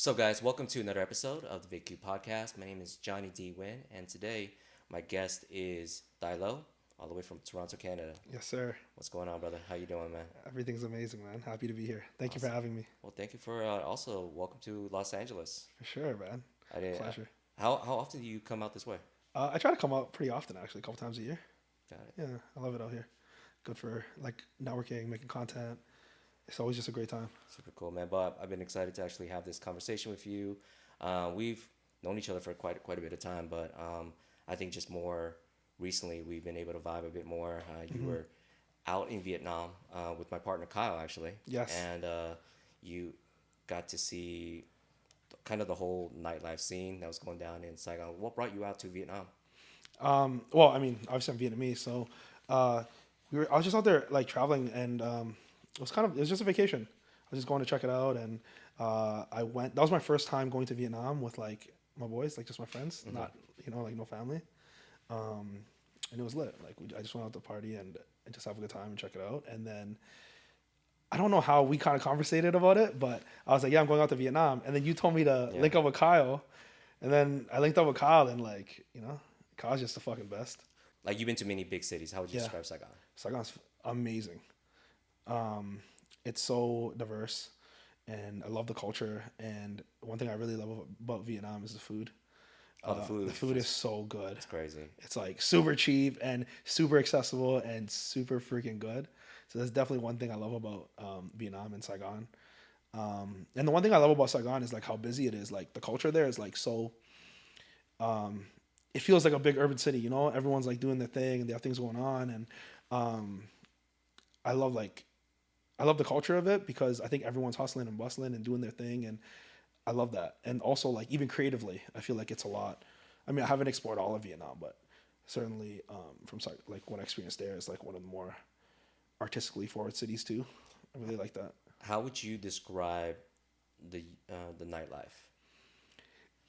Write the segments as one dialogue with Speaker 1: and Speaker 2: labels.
Speaker 1: So, guys, welcome to another episode of the VietQ podcast. My name is Johnny D. Wynn, and today my guest is Dai Lo, all the way from Toronto, Canada.
Speaker 2: Yes, sir.
Speaker 1: What's going on, brother? How you doing, man?
Speaker 2: Everything's amazing, man. Happy to be here. Thank you for
Speaker 1: Awesome.
Speaker 2: having me.
Speaker 1: Well, thank you for also welcome to Los Angeles.
Speaker 2: For sure, man.
Speaker 1: I didn't.
Speaker 2: Pleasure.
Speaker 1: How often do you come out this way?
Speaker 2: I try to come out pretty often, actually, a couple times a year.
Speaker 1: Got it.
Speaker 2: Yeah, I love it out here. Good for like networking, making content. It's always just a great time.
Speaker 1: Super cool, man. But I've been excited to actually have this conversation with you. We've known each other for quite a bit of time, but I think just more recently we've been able to vibe a bit more. You were out in Vietnam with my partner Kyle, actually.
Speaker 2: Yes.
Speaker 1: And you got to see kind of the whole nightlife scene that was going down in Saigon. What brought you out to Vietnam?
Speaker 2: Well, I mean, obviously I'm Vietnamese, so uh, I was just out there like traveling, and it was just a vacation. I was just going to check it out, and I went. That was my first time going to Vietnam with like my boys, like just my friends, not like no family. And it was lit. Like I just went out to party and just have a good time and check it out. And then I don't know how we kind of conversated about it, but I was like, yeah, I'm going out to Vietnam. And then you told me to
Speaker 1: Yeah.
Speaker 2: link up with Kyle, and then I linked up with Kyle, and like Kyle's just the fucking best.
Speaker 1: Like you've been to many big cities. How would you
Speaker 2: Yeah.
Speaker 1: describe Saigon?
Speaker 2: Saigon's amazing. It's so diverse, and I love the culture. And one thing I really love about Vietnam is the food.
Speaker 1: Oh, the food.
Speaker 2: The food is so good.
Speaker 1: It's crazy.
Speaker 2: It's like super cheap and super accessible and super freaking good. So that's definitely one thing I love about Vietnam and Saigon. And the one thing I love about Saigon is like how busy it is. Like the culture there is like so. It feels like a big urban city. Everyone's like doing their thing and they have things going on. And I love like I love the culture of it because I think everyone's hustling and bustling and doing their thing, and I love that. And also like even creatively, I feel like it's a lot. I mean, I haven't explored all of Vietnam, but certainly like what I experienced there is like one of the more artistically forward cities too. I really like that.
Speaker 1: How would you describe the nightlife?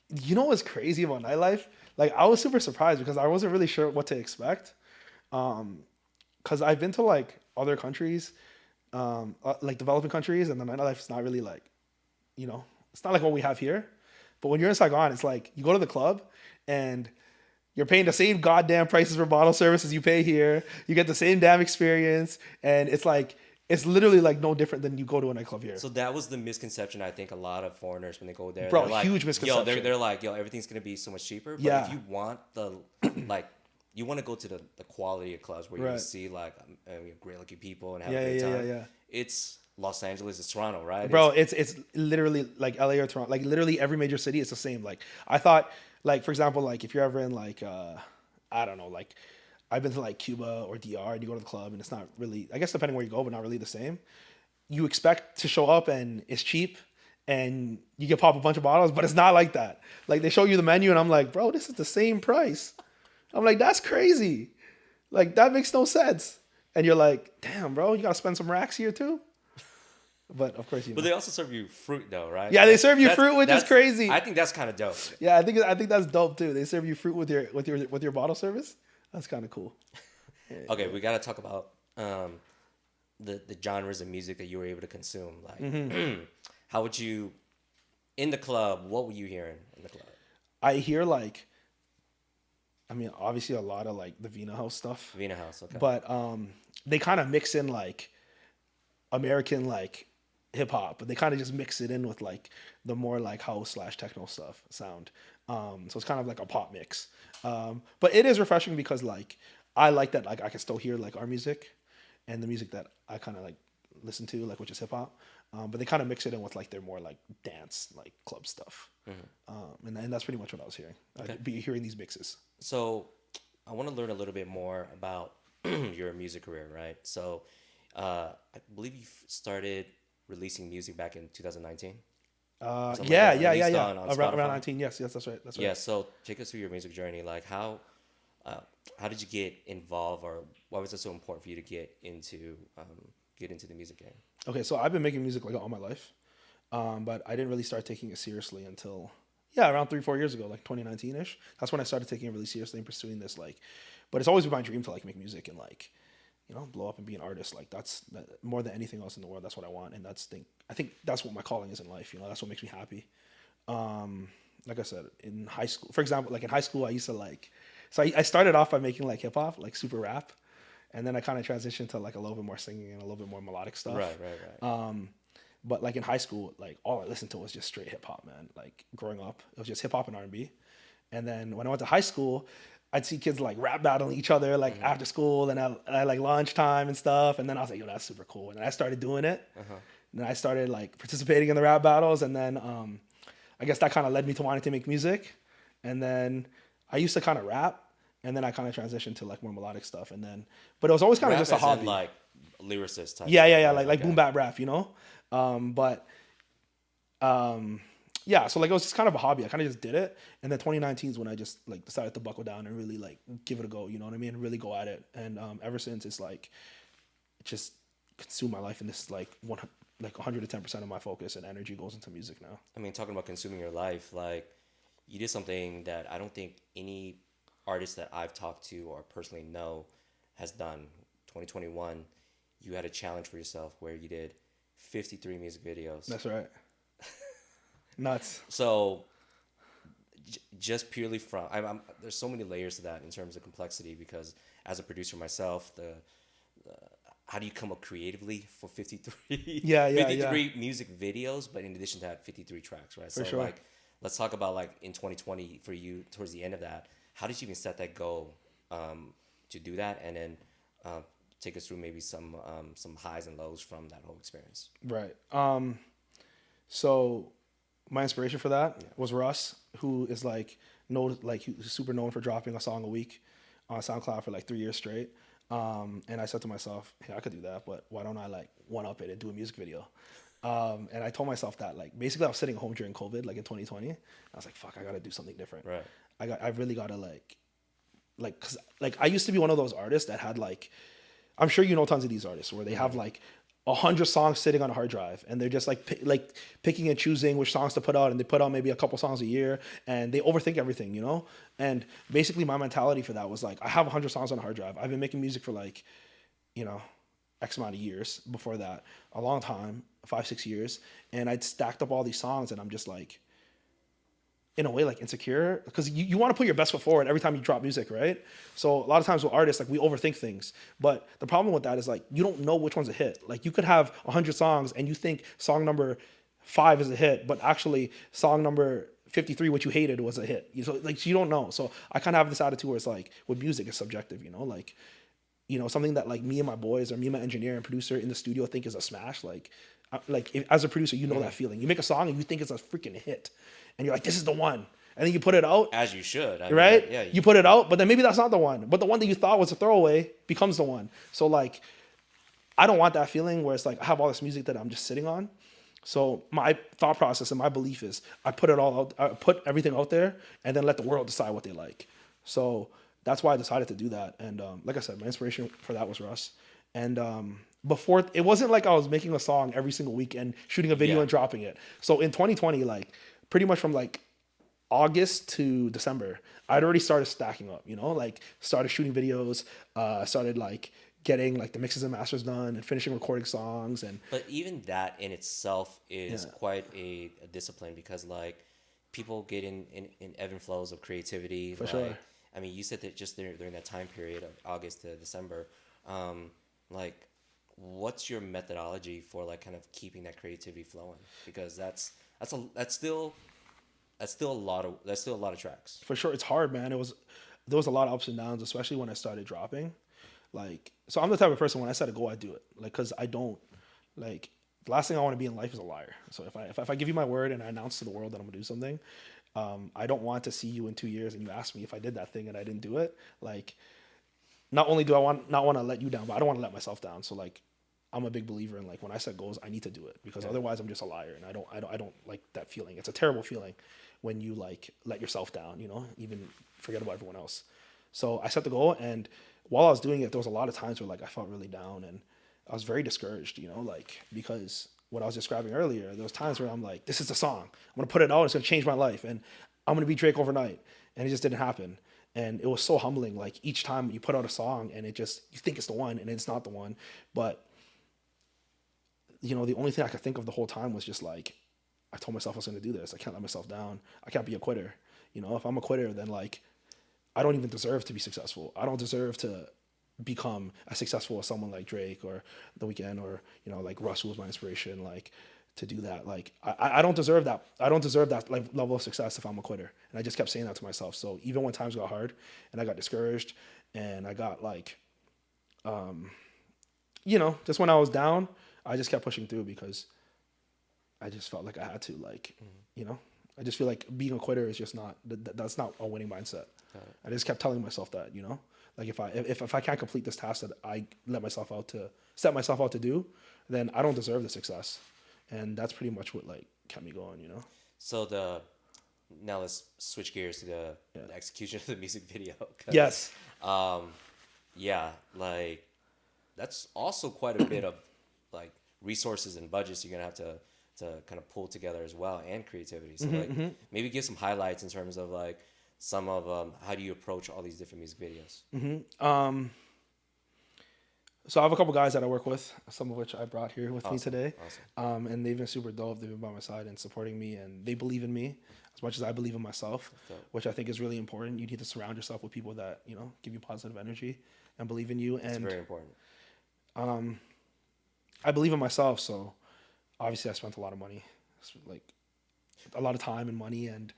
Speaker 2: You know what's crazy about nightlife? Like I was super surprised because I wasn't really sure what to expect. Because I've been to like other countries, like developing countries, and the nightlife is not really like, it's not like what we have here. But when you're in Saigon, it's like you go to the club and you're paying the same goddamn prices for bottle service as you pay here. You get the same damn experience, and it's literally like no different than you go to a nightclub here.
Speaker 1: So that was the misconception I think a lot of foreigners when they go there.
Speaker 2: Bro,
Speaker 1: they're like,
Speaker 2: huge
Speaker 1: Yo,
Speaker 2: misconception.
Speaker 1: they're like, yo, everything's gonna be so much cheaper. But
Speaker 2: Yeah.
Speaker 1: if you want the like, you want to go to the quality of clubs where you
Speaker 2: Right.
Speaker 1: see like great looking people and have
Speaker 2: Yeah,
Speaker 1: a great
Speaker 2: yeah, yeah,
Speaker 1: time.
Speaker 2: yeah.
Speaker 1: It's Los Angeles, it's Toronto, right?
Speaker 2: Bro, it's literally like LA or Toronto. Like literally every major city is the same. Like I thought, like for example, like if you're ever in like I don't know, like I've been to like Cuba or DR and you go to the club and it's not really, I guess depending where you go, but not really the same. You expect to show up and it's cheap and you get pop a bunch of bottles, but it's not like that. Like they show you the menu and I'm like, bro, this is the same price. I'm like, that's crazy. Like that makes no sense. And you're like, damn, bro, you gotta spend some racks here too. But of course,
Speaker 1: But they also serve you fruit though, right?
Speaker 2: Yeah, they serve you
Speaker 1: That's-
Speaker 2: fruit, which is
Speaker 1: that's-
Speaker 2: crazy.
Speaker 1: I think that's kind of dope.
Speaker 2: Yeah, I think that's dope too. They serve you fruit with your bottle service. That's kind of cool.
Speaker 1: Okay, we gotta talk about the genres of music that you were able to consume. Like, how would you in the club? What were you hearing in the club?
Speaker 2: I hear like, I mean, obviously a lot of like the Vina House stuff,
Speaker 1: Vina House, okay.
Speaker 2: but they kind of mix in like American like hip hop, but they kind of just mix it in with like the more like house/techno stuff sound. So it's kind of like a pop mix. But it is refreshing because like I like that like I can still hear like our music and the music that I kind of like listen to, like which is hip hop. But they kind of mix it in with like their more like dance like club stuff. And that's pretty much what I was hearing.
Speaker 1: Okay.
Speaker 2: I'd be hearing these mixes.
Speaker 1: So I want to learn a little bit more about your music career, right? So I believe you started releasing music back in 2019. Something like
Speaker 2: Yeah,
Speaker 1: that,
Speaker 2: yeah,
Speaker 1: at
Speaker 2: yeah,
Speaker 1: least
Speaker 2: yeah.
Speaker 1: on
Speaker 2: Around
Speaker 1: Spotify?
Speaker 2: 19. Yes, that's right. That's right.
Speaker 1: Yeah. So take us through your music journey. Like how did you get involved, or why was it so important for you to get into the music game?
Speaker 2: Okay, so I've been making music like all my life, but I didn't really start taking it seriously until around 3-4 years ago, like 2019 ish. That's when I started taking it really seriously and pursuing this like. But it's always been my dream to like make music and like, blow up and be an artist. Like more than anything else in the world. That's what I want, and I think that's what my calling is in life. That's what makes me happy. Like I said, in high school, for example, like in high school, I used to like, so I started off by making like hip hop, like super rap. And then I kind of transitioned to like a little bit more singing and a little bit more melodic stuff.
Speaker 1: Right.
Speaker 2: But like in high school, like all I listened to was just straight hip hop, man. Like growing up, it was just hip hop and R&B. And then when I went to high school, I'd see kids like rap battling each other like after school and at like lunchtime and stuff. And then I was like, yo, that's super cool. And then I started doing it. And then I started like participating in the rap battles. And then I guess that kind of led me to wanting to make music. And then I used to kind of rap. And then I kind of transitioned to like more melodic stuff. And then, but it was always kind of just a hobby.
Speaker 1: Like lyricist type.
Speaker 2: Yeah. Like boom bap rap, you know? Yeah, so like it was just kind of a hobby. I kind of just did it, and then 2019 is when I just like decided to buckle down and really like give it a go. You know what I mean? Really go at it. And ever since, it's like it just consumed my life, and this is like 110% of my focus and energy goes into music now.
Speaker 1: I mean, talking about consuming your life, like you did something that I don't think any artist that I've talked to or personally know has done. 2021, you had a challenge for yourself where you did 53 music videos.
Speaker 2: That's right. Nuts.
Speaker 1: So just purely from there's so many layers to that in terms of complexity, because as a producer myself, how do you come up creatively for 53 53 music videos, but in addition to that 53 tracks, right?
Speaker 2: For
Speaker 1: so
Speaker 2: sure.
Speaker 1: Like let's talk about like in 2020 for you towards the end of that, how did you even set that goal to do that, and then take us through maybe some highs and lows from that whole experience.
Speaker 2: Right. So my inspiration for that was Russ, who is like he's super known for dropping a song a week on SoundCloud for like 3 years straight. And I said to myself, hey, I could do that, but why don't I like one up it and do a music video? And I told myself that like basically I was sitting home during COVID, like in 2020. I was like, fuck, I gotta do something different.
Speaker 1: Right.
Speaker 2: I really gotta cause like I used to be one of those artists that had like, I'm sure you know tons of these artists where they have like 100 songs sitting on a hard drive, and they're just like picking and choosing which songs to put out, and they put out maybe a couple songs a year, and they overthink everything, you know? And basically my mentality for that was like, I have 100 songs on a hard drive. I've been making music for like, you know, X amount of years before that, a long time, 5-6 years. And I'd stacked up all these songs, and I'm just like, in a way, like insecure, because you want to put your best foot forward every time you drop music, right? So a lot of times with artists, like we overthink things, but the problem with that is like you don't know which one's a hit. Like you could have 100 songs and you think song number 5 is a hit, but actually song number 53, which you hated, was a hit. So like you don't know. So I kind of have this attitude where it's like with music, it's subjective, you know, like, you know, something that like me and my boys or me and my engineer and producer in the studio think is a smash. As a producer, you know that feeling. You make a song and you think it's a freaking hit, and you're like, this is the one. And then you put it out.
Speaker 1: As you should.
Speaker 2: Right? Yeah. You put it out, but then maybe that's not the one. But the one that you thought was a throwaway becomes the one. So like, I don't want that feeling where it's like, I have all this music that I'm just sitting on. So my thought process and my belief is I put it all out, I put everything out there, and then let the world decide what they like. So that's why I decided to do that. And like I said, my inspiration for that was Russ. And before, it wasn't like I was making a song every single week and shooting a video and dropping it. So in 2020, like pretty much from like August to December, I'd already started stacking up, you know, like started shooting videos, started like getting like the mixes and masters done and finishing recording songs.
Speaker 1: But even that in itself is quite a discipline, because like people get in ebb and flows of creativity.
Speaker 2: For sure.
Speaker 1: I mean, you said that just during that time period of August to December, like what's your methodology for like kind of keeping that creativity flowing? Because that's still a lot of tracks.
Speaker 2: For sure. It's hard, man. There was a lot of ups and downs, especially when I started dropping. Like, so I'm the type of person, when I set a goal, I do it. Like, cause I don't like, the last thing I want to be in life is a liar. So if I give you my word and I announce to the world that I'm gonna do something, I don't want to see you in 2 years and you ask me if I did that thing and I didn't do it. Like, not only do I not want to let you down, but I don't want to let myself down. So like, I'm a big believer in like, when I set goals, I need to do it, because otherwise I'm just a liar, and I don't like that feeling. It's a terrible feeling when you like let yourself down, you know, even forget about everyone else. So I set the goal, and while I was doing it, there was a lot of times where like I felt really down and I was very discouraged, you know, like, because what I was describing earlier, there was times where I'm like, this is the song, I'm gonna put it out, it's gonna change my life, and I'm gonna be Drake overnight, and it just didn't happen. And it was so humbling, like each time you put out a song and you think it's the one and it's not the one. But you know, the only thing I could think of the whole time was just like, I told myself I was going to do this. I can't let myself down. I can't be a quitter. You know, if I'm a quitter, then like I don't even deserve to be successful. I don't deserve to become as successful as someone like Drake or The Weeknd or, you know, like Russ, who was my inspiration, like to do that. Like I don't deserve that. I don't deserve that like level of success if I'm a quitter. And I just kept saying that to myself. So even when times got hard and I got discouraged and I got like, you know, just when I was down, I just kept pushing through because I just felt like I had to, like, you know, I just feel like being a quitter is just not, that's not a winning mindset. I just kept telling myself that, you know, like if I can't complete this task that I set myself out to do, then I don't deserve the success. And that's pretty much what like kept me going, you know?
Speaker 1: So now let's switch gears to the execution of the music video.
Speaker 2: Yes.
Speaker 1: Yeah, like that's also quite a bit of like resources and budgets you're gonna have to kind of pull together as well, and creativity. So maybe give some highlights in terms of like some of how do you approach all these different music videos.
Speaker 2: So I have a couple guys that I work with, some of which I brought here with me today.
Speaker 1: Awesome.
Speaker 2: And they've been super dope. They've been by my side and supporting me, and they believe in me as much as I believe in myself, which I think is really important. You need to surround yourself with people that, you know, give you positive energy and believe in you. And
Speaker 1: it's very important.
Speaker 2: I believe in myself, so obviously I spent a lot of money, like a lot of time and money, and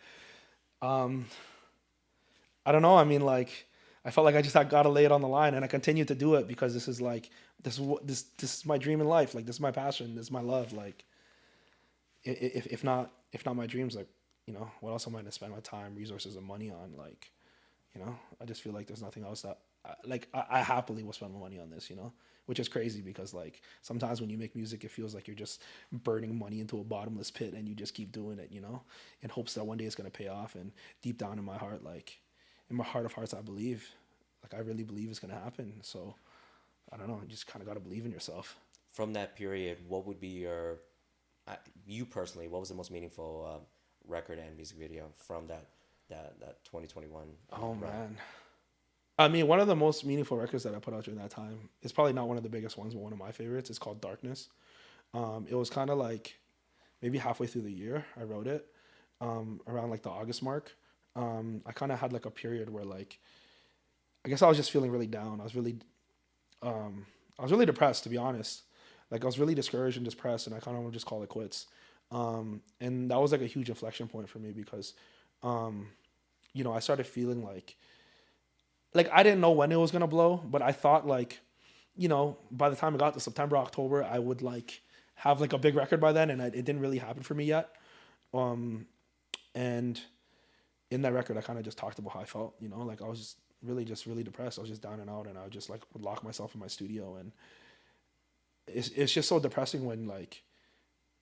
Speaker 2: I don't know. I mean, like, I felt like I just got to lay it on the line, and I continue to do it because this is like this is my dream in life. Like, this is my passion. This is my love. Like, if not my dreams, like, you know, what else am I going to spend my time, resources, and money on? Like, you know, I just feel like there's nothing else that I happily will spend my money on this. You know, which is crazy because like sometimes when you make music, it feels like you're just burning money into a bottomless pit, and you just keep doing it. You know, in hopes that one day it's going to pay off. And deep down in my heart, like, in my heart of hearts, I believe, like, I really believe it's going to happen. So I don't know. You just kind of got to believe in yourself.
Speaker 1: From that period, what would be you personally, what was the most meaningful record and music video from that 2021?
Speaker 2: Oh, man. I mean, one of the most meaningful records that I put out during that time is probably not one of the biggest ones, but one of my favorites. It's called Darkness. It was kind of like maybe halfway through the year I wrote it, around like the August mark. I kind of had like a period where like, I guess I was just feeling really down. I was really depressed, to be honest. Like, I was really discouraged and depressed, and I kind of want to just call it quits. And that was like a huge inflection point for me because, you know, I started feeling like I didn't know when it was going to blow, but I thought like, you know, by the time it got to September, October, I would like have like a big record by then. And it didn't really happen for me yet. And in that record, I kind of just talked about how I felt, you know, like I was just really depressed. I was just down and out, and I just like would lock myself in my studio. And it's just so depressing when like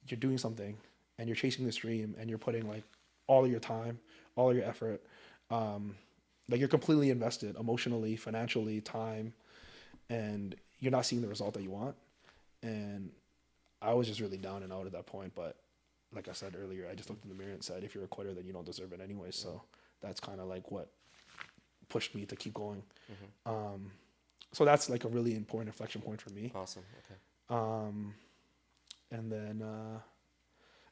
Speaker 2: you're doing something and you're chasing this dream and you're putting like all of your time, all of your effort, like you're completely invested emotionally, financially, time, and you're not seeing the result that you want. And I was just really down and out at that point. But like I said earlier, I just looked in the mirror and said, if you're a quitter, then you don't deserve it anyway. So that's kind of like what pushed me to keep going. So that's like a really important inflection point for me.
Speaker 1: Awesome. Okay.
Speaker 2: And then,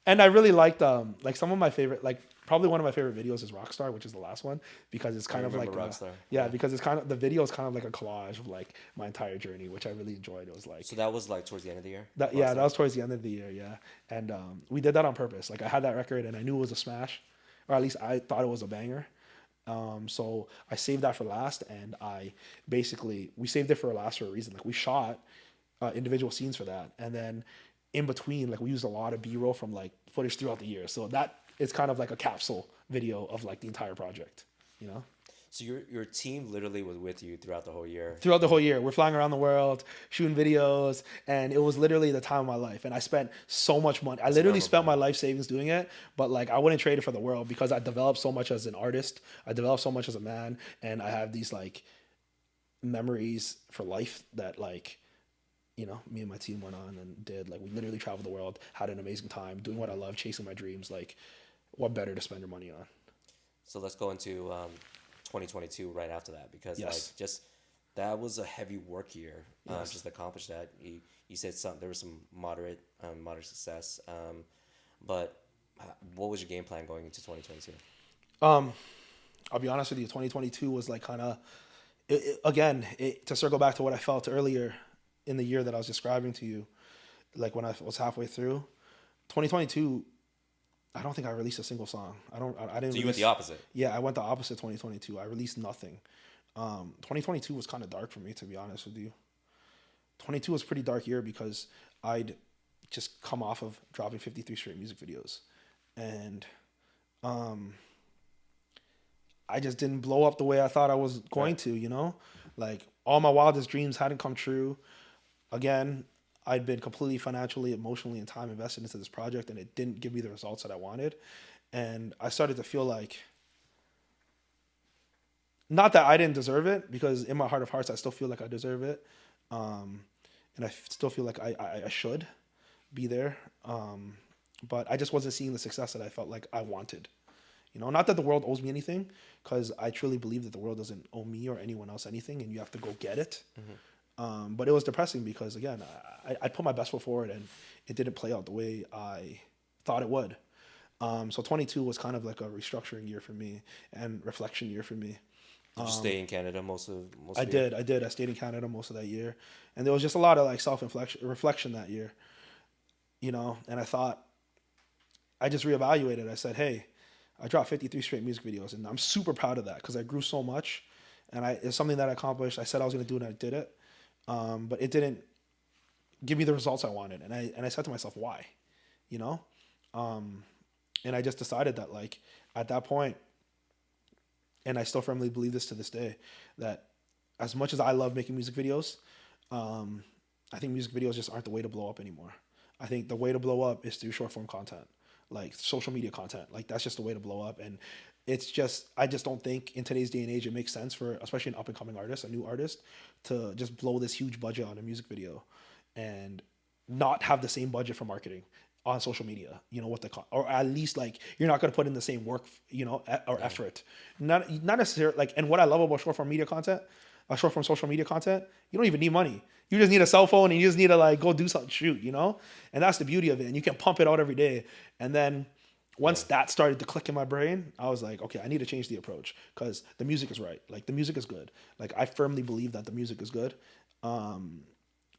Speaker 2: and I really liked, like some of my favorite, like probably one of my favorite videos is Rockstar, which is the last one, because it's kind of like,
Speaker 1: Rockstar.
Speaker 2: Because it's kind of, the video is kind of like a collage of like my entire journey, which I really enjoyed. It was like,
Speaker 1: so that was like towards the end of the year?
Speaker 2: That was towards the end of the year. Yeah. And, we did that on purpose. Like I had that record and I knew it was a smash, or at least I thought it was a banger. So I saved that for last, and we saved it for last for a reason. Like we shot individual scenes for that, and then in between, like we used a lot of B-roll from like footage throughout the year. So that is kind of like a capsule video of like the entire project, you know?
Speaker 1: So your team literally was with you throughout the whole year?
Speaker 2: Throughout the whole year. We're flying around the world, shooting videos, and it was literally the time of my life. And I spent so much money. I literally spent my life savings doing it, but like I wouldn't trade it for the world because I developed so much as an artist. I developed so much as a man, and I have these like memories for life that like, you know, me and my team went on and did. Like we literally traveled the world, had an amazing time, doing what I love, chasing my dreams. Like what better to spend your money on? So
Speaker 1: let's go into 2022 right after that, because like just that was a heavy work year. Just accomplished that. You said there was some moderate success, but what was your game plan going into 2022?
Speaker 2: Um, I'll be honest with you. 2022 was like kind of again to circle back to what I felt earlier in the year that I was describing to you, like when I was halfway through 2022. I don't think I released a single song. I didn't.
Speaker 1: So you went the opposite.
Speaker 2: Yeah, I went the opposite. 2022. I released nothing. 2022 was kind of dark for me, to be honest with you. 22 was a pretty dark year because I'd just come off of dropping 53 straight music videos, and I just didn't blow up the way I thought I was going to. You know, like all my wildest dreams hadn't come true. Again, I'd been completely financially, emotionally, and time invested into this project, and it didn't give me the results that I wanted. And I started to feel like, not that I didn't deserve it, because in my heart of hearts, I still feel like I deserve it. And I still feel like I should be there. But I just wasn't seeing the success that I felt like I wanted. You know, not that the world owes me anything, because I truly believe that the world doesn't owe me or anyone else anything, and you have to go get it. But it was depressing because, again, I put my best foot forward, and it didn't play out the way I thought it would. So 22 was kind of like a restructuring year for me and reflection year for me.
Speaker 1: Did you stay in Canada most of
Speaker 2: I did. I stayed in Canada most of that year, and there was just a lot of like reflection that year, you know. And I thought, I just reevaluated. I said, hey, I dropped 53 straight music videos, and I'm super proud of that because I grew so much, and it's something that I accomplished. I said I was going to do it, and I did it, but it didn't give me the results I wanted, and I said to myself, why, you know, and I just decided that, like, at that point, and I still firmly believe this to this day, that as much as I love making music videos, I think music videos just aren't the way to blow up anymore. I think the way to blow up is through short form content, like social media content. Like, that's just the way to blow up. And it's just, I just don't think in today's day and age it makes sense for, especially an up and coming artist, a new artist, to just blow this huge budget on a music video and not have the same budget for marketing on social media, you know, what or at least, like, you're not going to put in the same work, you know, or effort. Not necessarily, like, and what I love about short form media content, short form social media content, you don't even need money. You just need a cell phone, and you just need to, like, go do something, shoot, you know? And that's the beauty of it. And you can pump it out every day. And then once that started to click in my brain, I was like, okay, I need to change the approach because the music is right. Like, the music is good. Like, I firmly believe that the music is good.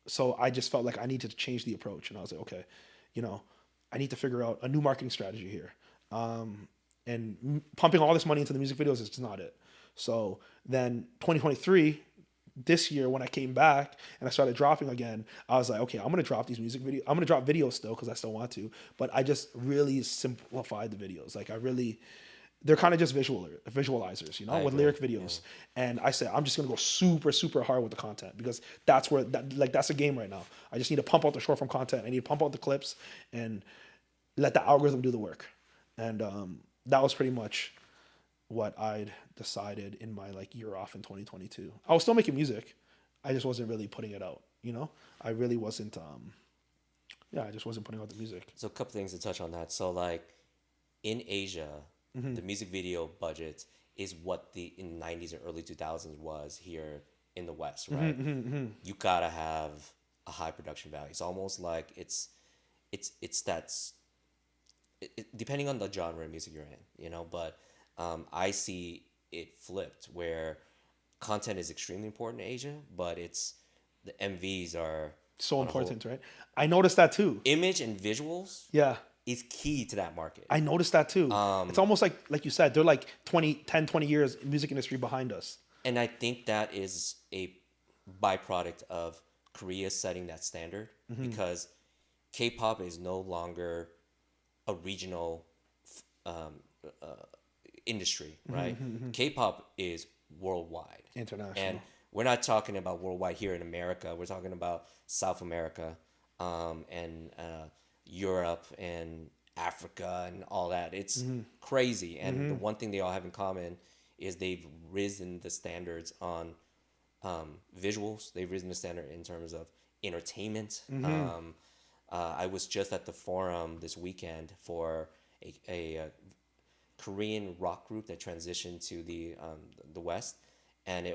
Speaker 2: So I just felt like I needed to change the approach. And I was like, okay, you know, I need to figure out a new marketing strategy here. And pumping all this money into the music videos is just not it. So then 2023, this year, when I came back and I started dropping again, I was like, okay, I'm going to drop these music videos. I'm going to drop videos still because I still want to, but I just really simplified the videos. Like, they're kind of just visualizers, you know, with lyric videos. Yeah. And I said, I'm just going to go super, super hard with the content because that's a game right now. I just need to pump out the short form content. I need to pump out the clips and let the algorithm do the work. And that was pretty much what I'd decided in my, like, year off in 2022. I was still making music. I just wasn't really putting it out, you know? I really wasn't, I just wasn't putting out the music.
Speaker 1: So a couple things to touch on that. So, like, in Asia, the music video budget is what in the 90s or early 2000s was here in the West, right? You gotta have a high production value. It's almost like depending on the genre of music you're in, you know, but I see it flipped where content is extremely important in Asia, but the MVs are
Speaker 2: so important, right? I noticed that too.
Speaker 1: Image and visuals, is key to that market.
Speaker 2: I noticed that too. It's almost like you said, they're like 20 years music industry behind us.
Speaker 1: And I think that is a byproduct of Korea setting that standard because K-pop is no longer a regional industry, right? K-pop is worldwide,
Speaker 2: international,
Speaker 1: and we're not talking about worldwide here in America. We're talking about South America, and Europe and Africa and all that. It's crazy, and the one thing they all have in common is they've risen the standards on visuals. They've risen the standard in terms of entertainment. I was just at the forum this weekend for a Korean rock group that transitioned to the West, and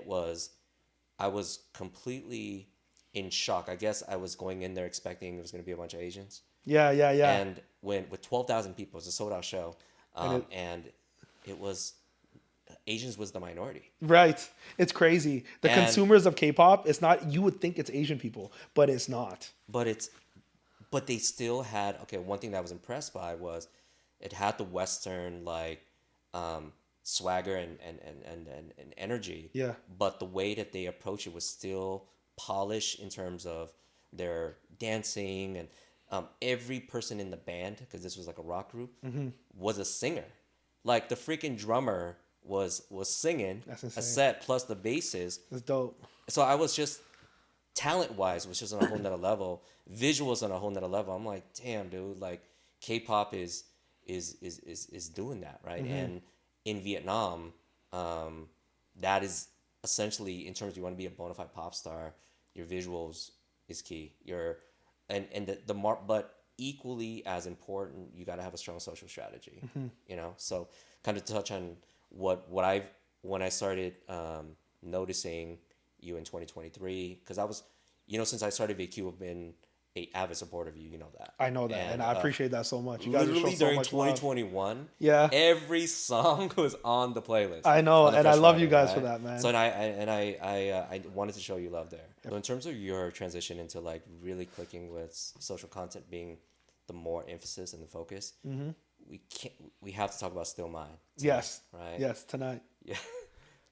Speaker 1: I was completely in shock. I guess I was going in there expecting it was going to be a bunch of Asians.
Speaker 2: Yeah, yeah, yeah.
Speaker 1: And when with 12,000 people, it was a sold out show, and it was Asians was the minority.
Speaker 2: Right. It's crazy. The
Speaker 1: And
Speaker 2: consumers of K-pop, it's not, you would think it's Asian people, but it's not.
Speaker 1: but it's but they still had, okay, one thing that I was impressed by was it had the Western like swagger and energy,
Speaker 2: Yeah.
Speaker 1: but the way that they approach it was still polished in terms of their dancing, and every person in the band, because this was like a rock group, was a singer. Like the freaking drummer was singing
Speaker 2: That's
Speaker 1: a
Speaker 2: insane.
Speaker 1: set plus the basses.
Speaker 2: It's dope.
Speaker 1: So I was just talent wise was just on a whole nother level. Visuals on a whole nother level. I'm like, damn, dude, like K-pop is doing that, right? And in Vietnam, that is essentially, in terms of you want to be a bona fide pop star, your visuals is key. And the mark, but equally as important, you got to have a strong social strategy. You know, so kind of touch on what I've when I started noticing you in 2023, because I was, you know, since I started VietQ, I've been a avid supporter of you. You know that.
Speaker 2: I know that, and I appreciate that so much. You guys
Speaker 1: Literally
Speaker 2: show so
Speaker 1: during
Speaker 2: much love.
Speaker 1: 2021,
Speaker 2: Yeah.
Speaker 1: every song was on the playlist.
Speaker 2: I know,
Speaker 1: on the
Speaker 2: and I
Speaker 1: Fresh
Speaker 2: love you
Speaker 1: Friday,
Speaker 2: guys for that, man.
Speaker 1: So I wanted to show you love there. So in terms of your transition into like really clicking with social content being the more emphasis and the focus, we have to talk about Still Mine. Tonight,
Speaker 2: Yes.
Speaker 1: right?
Speaker 2: Yes, tonight.
Speaker 1: Yeah.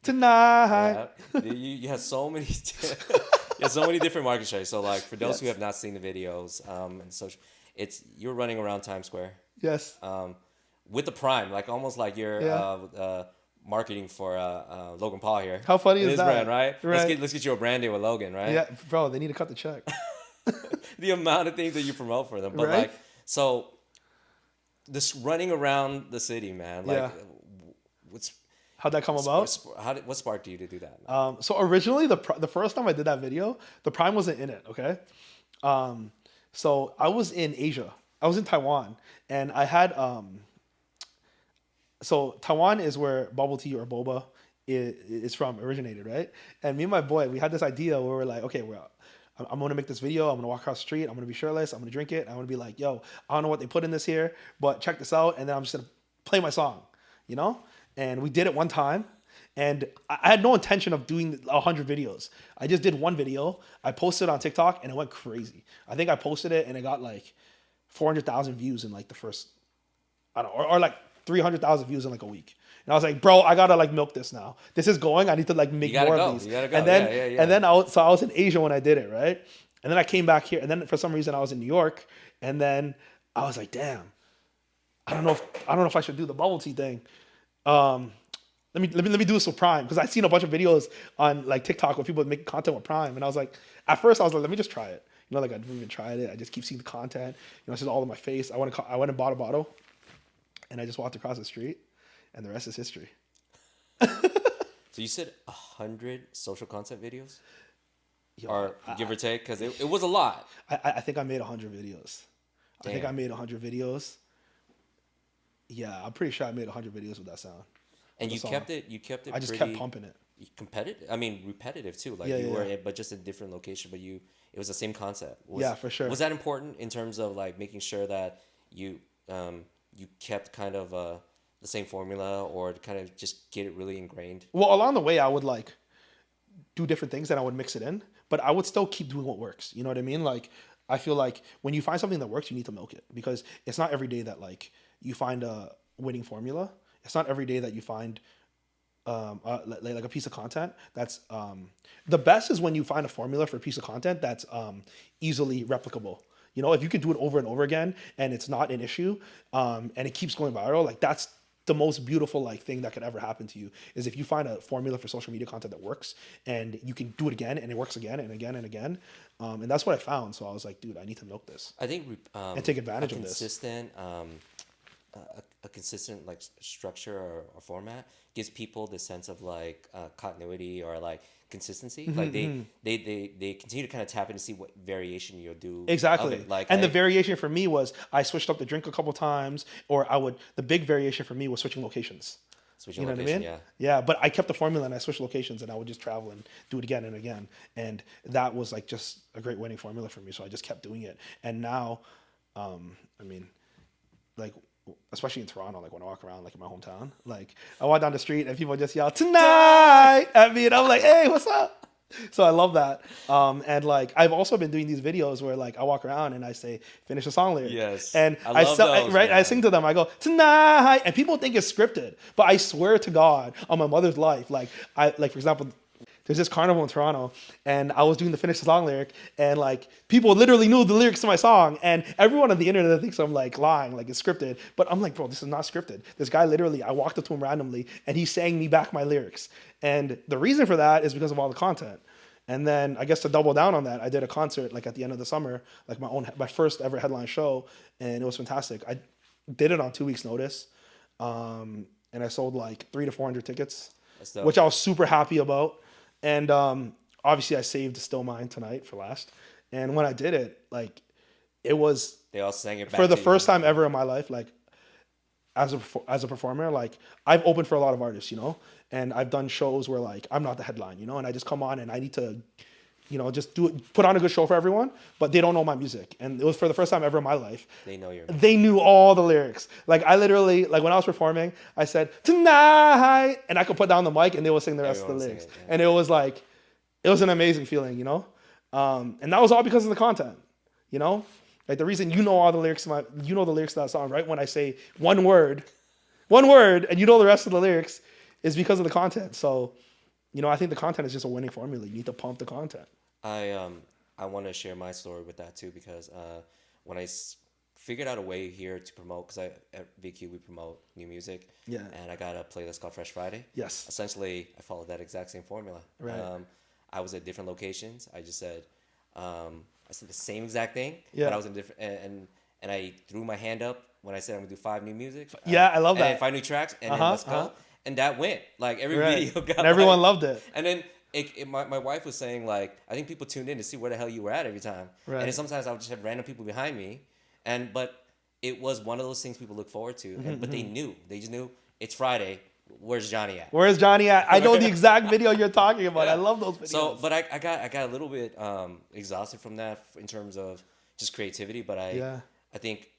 Speaker 2: Tonight.
Speaker 1: Yeah. You have so many you have so many different market shares. So like for those who have not seen the videos and social, you're running around Times Square
Speaker 2: Yes.
Speaker 1: with the Prime, like almost like you're marketing for Logan Paul here.
Speaker 2: How funny
Speaker 1: With
Speaker 2: is
Speaker 1: his
Speaker 2: that?
Speaker 1: brand, right?
Speaker 2: Right.
Speaker 1: Let's get you a brand deal with Logan, right?
Speaker 2: Yeah, bro, they need to cut the check.
Speaker 1: The amount of things that you promote for them, but
Speaker 2: Right?
Speaker 1: like so, this running around the city, man. Like,
Speaker 2: Yeah.
Speaker 1: what's
Speaker 2: How'd that come about?
Speaker 1: what sparked you to do that?
Speaker 2: So originally, the first time I did that video, the Prime wasn't in it. Okay. So I was in Asia. I was in Taiwan, and I had so Taiwan is where bubble tea or boba is from, originated, right? And me and my boy, we had this idea where we're like, okay, I'm gonna make this video. I'm gonna walk across the street. I'm gonna be shirtless. I'm gonna drink it. I'm gonna be like, yo, I don't know what they put in this here, but check this out. And then I'm just gonna play my song, you know? And we did it one time. And I had no intention of doing 100 videos. I just did one video. I posted it on TikTok and it went crazy. I think I posted it and it got like 400,000 views in like the first, I don't know, or like 300,000 views in like a week. And I was like, bro, I gotta like milk this now. This is going. I need to like make more of these.
Speaker 1: You gotta go.
Speaker 2: And then,
Speaker 1: yeah.
Speaker 2: and then I was in Asia when I did it, right? And then I came back here. And then for some reason I was in New York. And then I was like, damn, I don't know if I should do the bubble tea thing. Let me do this with Prime, because I've seen a bunch of videos on like TikTok where people make content with Prime, and I was like, at first I was like, let me just try it. You know, like I didn't even tried it. I just keep seeing the content. You know, it's just all in my face. I went and bought a bottle, and I just walked across the street, and the rest is history.
Speaker 1: So you said 100 social content videos, or give or take, because it was a lot.
Speaker 2: I think I made 100 videos. Damn. I think I made 100 videos. Yeah, I'm pretty sure I made 100 videos with that sound.
Speaker 1: And you kept it.
Speaker 2: I just kept pumping it.
Speaker 1: Competitive. I mean, repetitive too. Like but just a different location. But it was the same concept.
Speaker 2: Yeah, for sure.
Speaker 1: Was that important in terms of like making sure that you kept kind of the same formula, or to kind of just get it really ingrained?
Speaker 2: Well, along the way, I would like do different things and I would mix it in, but I would still keep doing what works. You know what I mean? Like, I feel like when you find something that works, you need to milk it, because it's not every day that like you find a winning formula. It's not every day that you find like a piece of content that's the best is when you find a formula for a piece of content that's easily replicable. You know, if you can do it over and over again and it's not an issue, and it keeps going viral, like that's the most beautiful like thing that could ever happen to you, is if you find a formula for social media content that works and you can do it again and it works again and again and again. And that's what I found. So I was like, dude, I need to milk this.
Speaker 1: I think
Speaker 2: and take advantage of this.
Speaker 1: A consistent like structure or format gives people the sense of like continuity or like consistency. Like they continue to kind of tap in to see what variation you'll do.
Speaker 2: Exactly.
Speaker 1: Of it. Like,
Speaker 2: the variation for me was I switched up the drink a couple times, or the big variation for me was switching locations.
Speaker 1: Switching
Speaker 2: you know
Speaker 1: location,
Speaker 2: what I mean? Yeah, but I kept the formula and I switched locations and I would just travel and do it again and again. And that was like just a great winning formula for me. So I just kept doing it. And now I mean, like, especially in Toronto, like when I walk around, like in my hometown, like I walk down the street and people just yell tonight at me, and I'm like, hey, what's up? So I love that. And like I've also been doing these videos where like I walk around and I say finish a song lyric.
Speaker 1: Yes.
Speaker 2: And
Speaker 1: I love those,
Speaker 2: right, I
Speaker 1: man.
Speaker 2: sing to them. I go tonight, and people think it's scripted, but I swear to God on my mother's life, like for example, there's this carnival in Toronto, and I was doing the finish the song lyric, and like people literally knew the lyrics to my song, and everyone on the internet thinks I'm like lying, like it's scripted, but I'm like, bro, this is not scripted. This guy literally, I walked up to him randomly, and he sang me back my lyrics, and the reason for that is because of all the content. And then I guess to double down on that, I did a concert like at the end of the summer, like my first ever headline show, and it was fantastic. I did it on 2 weeks notice, and I sold like 300 to 400 tickets, which I was super happy about. And obviously I saved Still Mine Tonight for last. And when I did it, like it was
Speaker 1: They all sang it back
Speaker 2: for the
Speaker 1: to you.
Speaker 2: first time ever in my life, like as a performer, like I've opened for a lot of artists, and I've done shows where like I'm not the headline, and I just come on and I need to, just put on a good show for everyone, but they don't know my music. And it was for the first time ever in my life. They knew all the lyrics. Like I literally, like when I was performing, I said tonight, and I could put down the mic and they would sing the rest of the lyrics. And it was like, it was an amazing feeling, and that was all because of the content, like the reason all the lyrics to the lyrics to that song, right? When I say one word, and the rest of the lyrics is because of the content. So, I think the content is just a winning formula. You need to pump the content.
Speaker 1: I want to share my story with that too, because when I figured out a way here to promote, because at VietQ we promote new music, and I got a playlist called Fresh Friday.
Speaker 2: Yes.
Speaker 1: Essentially, I followed that exact same formula.
Speaker 2: Right.
Speaker 1: I was at different locations. I just said, I said the same exact thing,
Speaker 2: Yeah.
Speaker 1: but I was in different, and I threw my hand up when I said I'm gonna do 5 new music.
Speaker 2: Yeah, I love that.
Speaker 1: And 5 new tracks, and then let's go. And that went like every video got,
Speaker 2: and everyone loved it.
Speaker 1: And then my wife was saying like, I think people tuned in to see where the hell you were at every time.
Speaker 2: Right.
Speaker 1: And then sometimes I would just have random people behind me, but it was one of those things people look forward to. But they just knew it's Friday. Where's Johnny at?
Speaker 2: Where's Johnny at? I know the exact video you're talking about. Yeah. I love those videos.
Speaker 1: So, but I got a little bit exhausted from that in terms of just creativity. But I think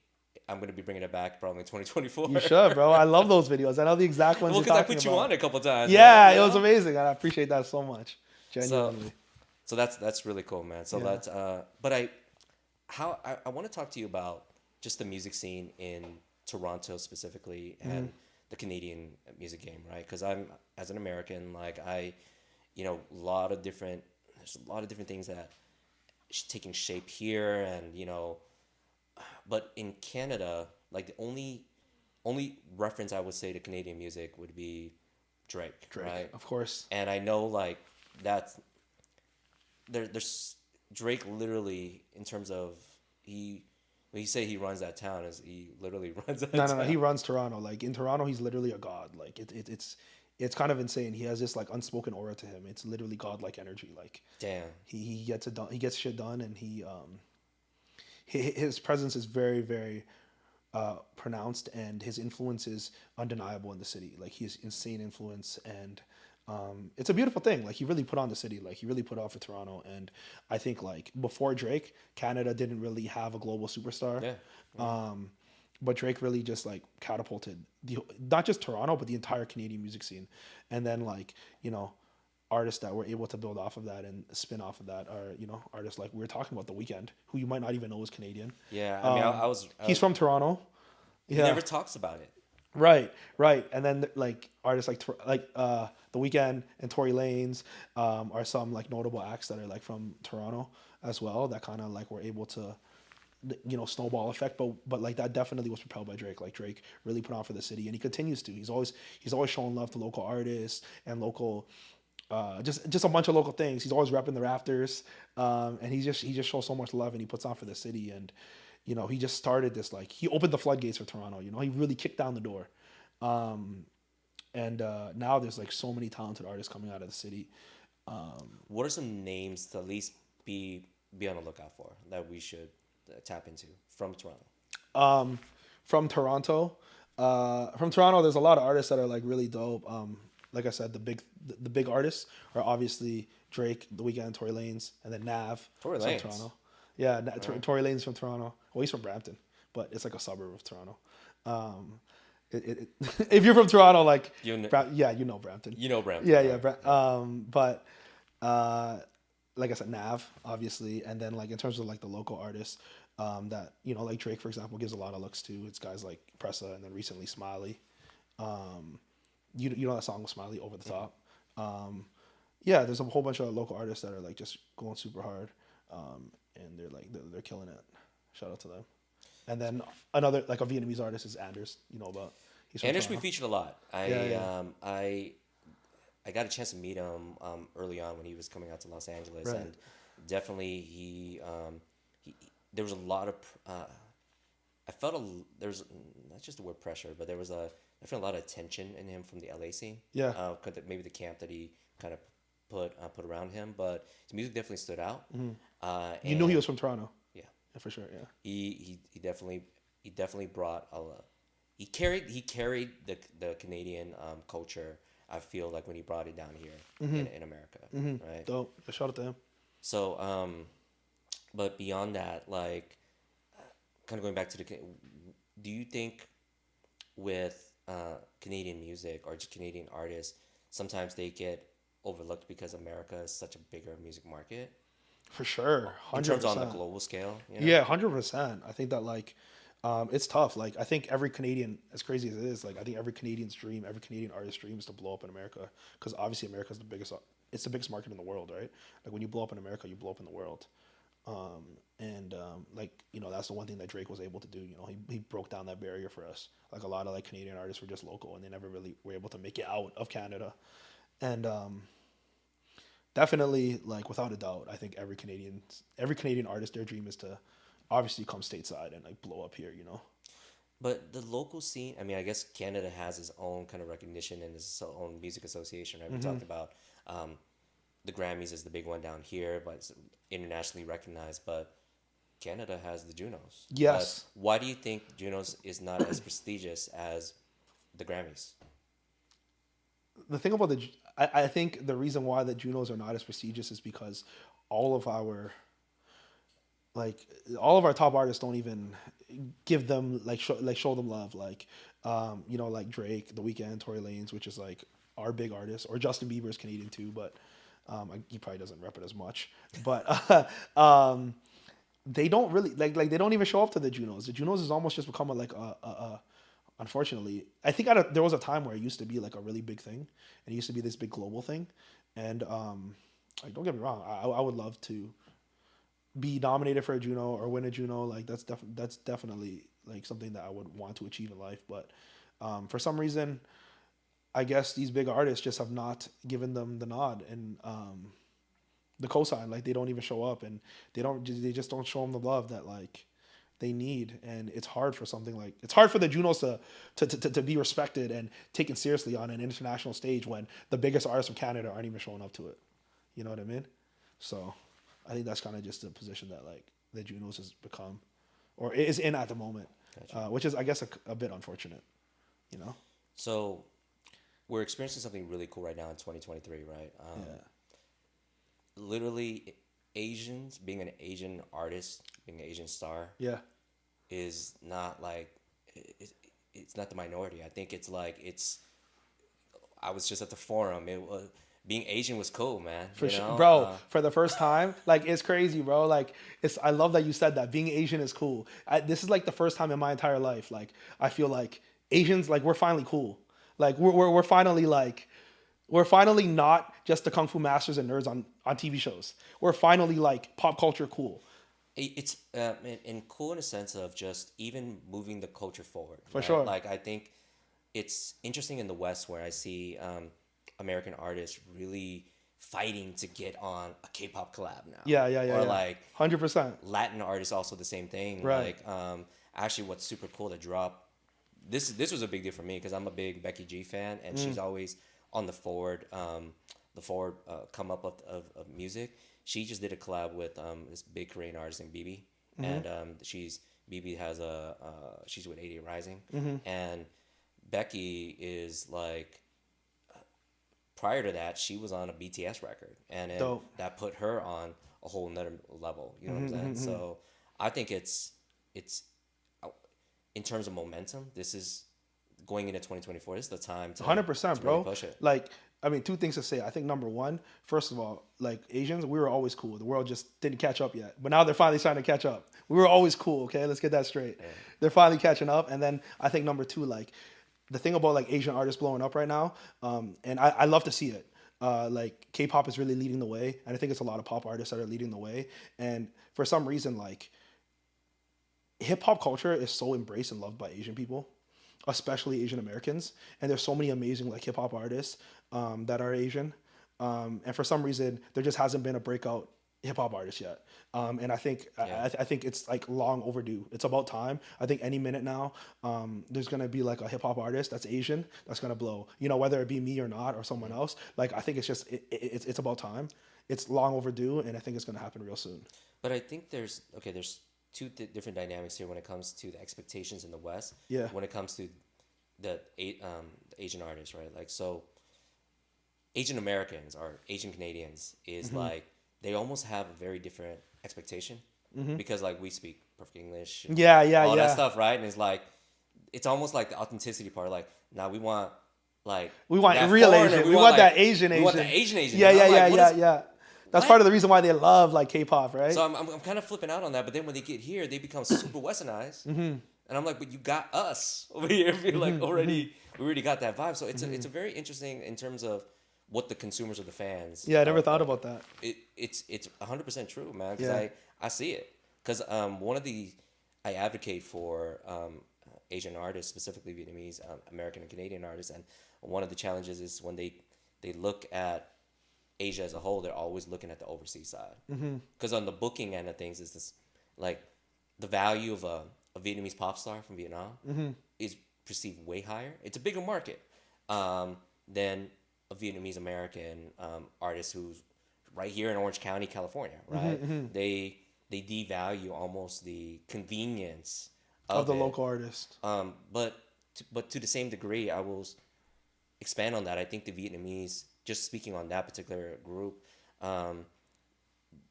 Speaker 1: I'm going to be bringing it back probably in 2024.
Speaker 2: You should, bro. I love those videos. I know the exact ones you're talking about.
Speaker 1: Because I put you on a couple times.
Speaker 2: Yeah, right? It was amazing. I appreciate that so much. Genuinely.
Speaker 1: So that's really cool, man. So that's but I want to talk to you about just the music scene in Toronto specifically and the Canadian music game, right? Because I'm, as an American, like there's a lot of different things that taking shape here, and but in Canada, like the only reference I would say to Canadian music would be Drake, right?
Speaker 2: Of course.
Speaker 1: And I know like that's there's Drake literally in terms of when you say he runs that town, is he literally runs that town?
Speaker 2: No, he runs Toronto. Like in Toronto, he's literally a god. Like it's kind of insane. He has this like unspoken aura to him. It's literally godlike energy. Like
Speaker 1: damn,
Speaker 2: he gets it done. He gets shit done, and his presence is very, very pronounced, and his influence is undeniable in the city. Like he has insane influence, and it's a beautiful thing. Like he really put on the city. Like he really put on for Toronto. And I think like before Drake, Canada didn't really have a global superstar.
Speaker 1: Yeah.
Speaker 2: But Drake really just like catapulted not just Toronto, but the entire Canadian music scene. And then like, artists that were able to build off of that and spin off of that are, artists like we were talking about, The Weeknd, who you might not even know is Canadian.
Speaker 1: Yeah. I mean,
Speaker 2: he's from Toronto.
Speaker 1: He never talks about it.
Speaker 2: Right. And then like artists like The Weeknd and Tory Lanez are some like notable acts that are like from Toronto as well, that kind of like were able to, snowball effect. But like that definitely was propelled by Drake. Like Drake really put on for the city, and he continues to. He's always showing love to local artists and local, just a bunch of local things. He's always repping the Rafters, and he just shows so much love, and he puts on for the city. And he just started this, like, he opened the floodgates for Toronto. He really kicked down the door. And now there's like so many talented artists coming out of the city.
Speaker 1: What are some names to at least be on the lookout for that we should tap into from Toronto?
Speaker 2: From Toronto, there's a lot of artists that are like really dope. Like I said, the big artists are obviously Drake, The Weeknd, Tory Lanez, and then Nav.
Speaker 1: Tory
Speaker 2: from
Speaker 1: Lanez.
Speaker 2: Toronto. Yeah, Tory Lanez from Toronto. Well, he's from Brampton. but it's like a suburb of Toronto. If you're from Toronto, like yeah, you know Brampton.
Speaker 1: You know Brampton.
Speaker 2: Yeah,
Speaker 1: right?
Speaker 2: yeah. But like I said, Nav obviously, and then like in terms of like the local artists, that like Drake for example gives a lot of looks to. It's guys like Presa and then recently Smiley. You know that song with Smiley, Over the Top. Yeah, there's a whole bunch of local artists that are like just going super hard, and they're killing it. Shout out to them. And then another like a Vietnamese artist is Anders. You know about he's from
Speaker 1: Anders we
Speaker 2: Toronto.
Speaker 1: featured a lot.
Speaker 2: Yeah.
Speaker 1: I got a chance to meet him early on when he was coming out to Los Angeles,
Speaker 2: Right.
Speaker 1: and definitely he there was a lot of I felt there was not just the word pressure, but there was I felt a lot of tension in him from the LA scene.
Speaker 2: Yeah.
Speaker 1: Maybe the camp that he kind of put around him, but his music definitely stood out.
Speaker 2: You knew he was from Toronto.
Speaker 1: Yeah.
Speaker 2: Yeah, for sure. Yeah.
Speaker 1: He definitely brought he carried the Canadian culture. I feel like when he brought it down here in America, right?
Speaker 2: Dope. Shout out to him.
Speaker 1: So, but beyond that, like, kind of going back to do you think with Canadian music or just Canadian artists, sometimes they get overlooked because America is such a bigger music market?
Speaker 2: For sure. 100%.
Speaker 1: In terms on the global scale,
Speaker 2: Yeah, 100%. I think that like, it's tough. Like I think every Canadian, as crazy as it is, like I think every Canadian's dream, every Canadian artist's dream is to blow up in America, because obviously America's the biggest. It's the biggest market in the world, right? Like when you blow up in America, you blow up in the world. Like that's the one thing that Drake was able to do. He broke down that barrier for us. Like a lot of like Canadian artists were just local and they never really were able to make it out of Canada, and definitely like without a doubt, I think every Canadian artist, their dream is to obviously come stateside and like blow up here.
Speaker 1: But the local scene, I mean, I guess Canada has its own kind of recognition and its own music association, right? We talked about the Grammys is the big one down here, but it's internationally recognized. But Canada has the Junos.
Speaker 2: Yes.
Speaker 1: But why do you think Junos is not as prestigious as the Grammys?
Speaker 2: The thing about I think the reason why the Junos are not as prestigious is because all of our top artists don't even give them show them love, like like Drake, The Weeknd, Tory Lanez, which is like our big artist, or Justin Bieber is Canadian too, but he probably doesn't rep it as much, but they don't really like they don't even show up to the Junos. The Junos has almost just become a unfortunately, I think there was a time where it used to be like a really big thing, and it used to be this big global thing, and like don't get me wrong, I would love to be nominated for a Juno or win a Juno. Like that's definitely like something that I would want to achieve in life, but for some reason, I guess these big artists just have not given them the nod and the cosign. Like they don't even show up, and they just don't show them the love that like they need. And it's hard for it's hard for the Junos to be respected and taken seriously on an international stage when the biggest artists from Canada aren't even showing up to it. You know what I mean? So I think that's kind of just the position that like the Junos has become or is in at the moment,
Speaker 1: Gotcha.
Speaker 2: which is I guess a bit unfortunate.
Speaker 1: So we're experiencing something really cool right now in 2023, right? Literally, Asians, being an Asian artist, being an Asian star,
Speaker 2: Yeah.
Speaker 1: is not like it's not the minority. I think it's like I was just at the forum. It was being Asian was cool, man.
Speaker 2: For sure, bro. For the first time, like it's crazy, bro. Like I love that you said that. Being Asian is cool. This is like the first time in my entire life, like I feel like Asians, like we're finally cool. Like we're finally like. We're finally not just the kung fu masters and nerds on TV shows. We're finally like pop culture cool.
Speaker 1: It's and cool in a sense of just even moving the culture forward.
Speaker 2: For
Speaker 1: right?
Speaker 2: sure.
Speaker 1: Like I think it's interesting in the West where I see American artists really fighting to get on a K-pop collab now.
Speaker 2: Yeah.
Speaker 1: Or like
Speaker 2: 100%.
Speaker 1: Latin artists also the same thing.
Speaker 2: Right.
Speaker 1: Like actually, what's super cool to drop. This was a big deal for me because I'm a big Becky G fan, and she's always on the forward come up of music. She just did a collab with this big Korean artist named BB, and BB has she's with 88 Rising, and Becky is like prior to that she was on a BTS record, and that put her on a whole nother level. You know what I'm saying? So I think it's in terms of momentum, this is going into 2024. This is the time to
Speaker 2: 100%,
Speaker 1: to really
Speaker 2: bro.
Speaker 1: push it.
Speaker 2: Like, I mean, two things to say. I think number one, first of all, like Asians, we were always cool. The world just didn't catch up yet, but now they're finally starting to catch up. We were always cool. Okay, let's get that straight.
Speaker 1: Yeah.
Speaker 2: They're finally catching up. And then I think number two, like the thing about like Asian artists blowing up right now, and I love to see it. Like K-pop is really leading the way, and I think it's a lot of pop artists that are leading the way. And for some reason, like hip hop culture is so embraced and loved by Asian people, especially Asian Americans. And there's so many amazing like hip hop artists that are Asian. And for some reason, there just hasn't been a breakout hip hop artist yet. And I think I think it's like long overdue. It's about time. I think any minute now, there's gonna be like a hip hop artist that's Asian that's gonna blow. You know, whether it be me or not or someone else. Like I think it's just it's about time. It's long overdue, and I think it's gonna happen real soon.
Speaker 1: But I think there's two different dynamics here when it comes to the expectations in the West.
Speaker 2: Yeah.
Speaker 1: When it comes to the Asian artists, right? Like so, Asian Americans or Asian Canadians is like they almost have a very different expectation because like we speak perfect English, and all that stuff, right? And it's like it's almost like the authenticity part. Like now we want that
Speaker 2: real
Speaker 1: foreigner,
Speaker 2: Asian. We want that Asian.
Speaker 1: We want the Asian.
Speaker 2: Yeah,
Speaker 1: And I'm
Speaker 2: yeah,
Speaker 1: like,
Speaker 2: yeah, yeah. That's part of the reason why they love like K-pop, right?
Speaker 1: So I'm kind of flipping out on that, but then when they get here, they become super westernized, and I'm like, but you got us over here. I feel like we already got that vibe. So it's a very interesting in terms of what the consumers or the fans.
Speaker 2: Yeah, I never thought about that.
Speaker 1: It's 100% true, man. Because
Speaker 2: Yeah.
Speaker 1: I see it. Because I advocate for Asian artists, specifically Vietnamese, American and Canadian artists, and one of the challenges is when they look at Asia as a whole, they're always looking at the overseas side. Because on the booking end of things, is this like the value of a Vietnamese pop star from Vietnam is perceived way higher. It's a bigger market than a Vietnamese American artist who's right here in Orange County, California, right? They devalue almost the convenience
Speaker 2: Of the local artist.
Speaker 1: But to the same degree, I will expand on that. I think the Vietnamese, just speaking on that particular group,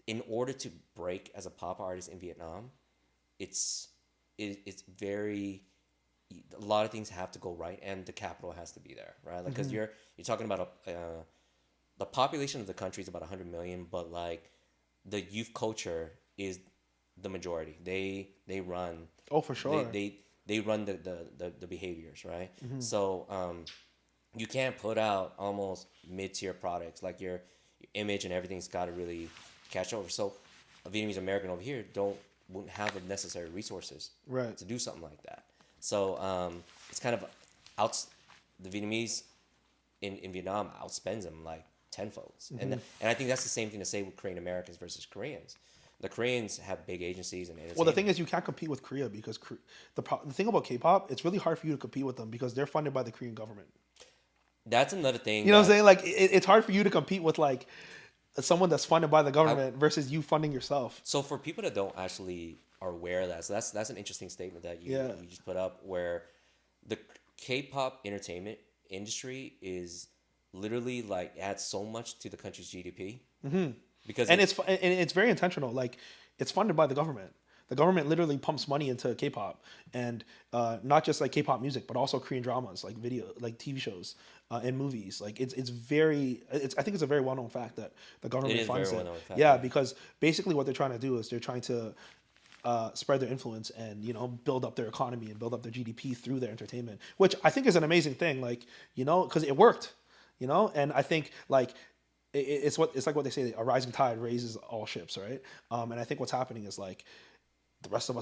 Speaker 1: in order to break as a pop artist in Vietnam, it's very, a lot of things have to go right, and the capital has to be there, right? Like, because you're talking about the population of the country is about 100 million, but like the youth culture is the majority. They run.
Speaker 2: Oh, for sure.
Speaker 1: They run the behaviors, right? So you can't put out almost mid-tier products. Like your image and everything's got to really catch over. So a Vietnamese American over here wouldn't have the necessary resources to do something like that. So it's kind of the Vietnamese in Vietnam outspends them like tenfolds. And I think that's the same thing to say with Korean Americans versus Koreans. The Koreans have big agencies and entertainment.
Speaker 2: Well, the thing is, you can't compete with Korea because the thing about K-pop, it's really hard for you to compete with them because they're funded by the Korean government.
Speaker 1: That's another thing.
Speaker 2: You know what I'm saying? Like, it's hard for you to compete with like someone that's funded by the government versus you funding yourself.
Speaker 1: So for people that don't actually are aware of that, so that's an interesting statement that you just put up, where the K-pop entertainment industry is literally like adds so much to the country's GDP. Because
Speaker 2: it's very intentional. Like, it's funded by the government. The government literally pumps money into K-pop, and not just like K-pop music, but also Korean dramas, like TV shows, and movies. Like I think it's a very well-known fact that the government funds it. Yeah, because basically what they're trying to do is they're trying to spread their influence and build up their economy and build up their GDP through their entertainment, which I think is an amazing thing. Like because it worked, and I think like. It's like what they say: a rising tide raises all ships, right? And I think what's happening is like the rest of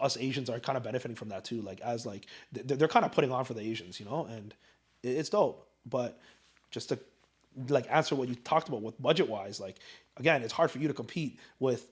Speaker 2: us Asians are kind of benefiting from that too. Like as like they're kind of putting on for the Asians, and it's dope. But just to like answer what you talked about with budget wise, like again, it's hard for you to compete with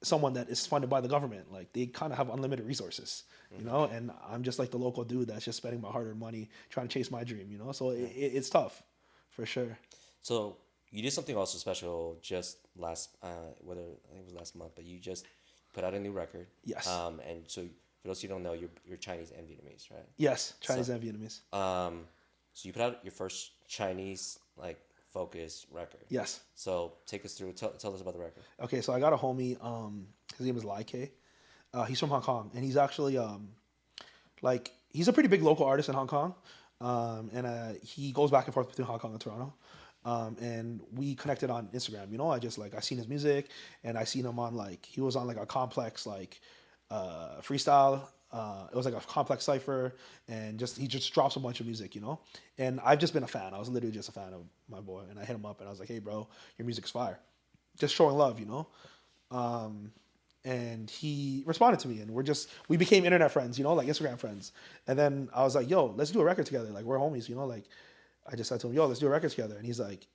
Speaker 2: someone that is funded by the government. Like they kind of have unlimited resources, and I'm just like the local dude that's just spending my hard-earned money trying to chase my dream, So it's tough, for sure.
Speaker 1: So you did something also special just last, whether I think it was last month, but you just put out a new record.
Speaker 2: Yes.
Speaker 1: And so for those who don't know, you're Chinese and Vietnamese, right?
Speaker 2: Yes, Chinese and Vietnamese.
Speaker 1: So you put out your first Chinese like focus record.
Speaker 2: Yes.
Speaker 1: So take us through. Tell us about the record.
Speaker 2: Okay, so I got a homie. His name is Lai K. He's from Hong Kong, and he's actually like he's a pretty big local artist in Hong Kong, and he goes back and forth between Hong Kong and Toronto. And we connected on Instagram. You know, I seen his music, and I seen him on like he was on like a complex like freestyle. It was like a complex cipher, and he just drops a bunch of music, you know. And I've just been a fan. I was literally just a fan of my boy, and I hit him up, and I was like, "Hey, bro, your music's fire." Just showing love, you know. And he responded to me, and we became internet friends, you know, like Instagram friends. And then I was like, "Yo, let's do a record together. Like we're homies, you know." Like I just said to him, "Yo, let's do a record together," and he's like,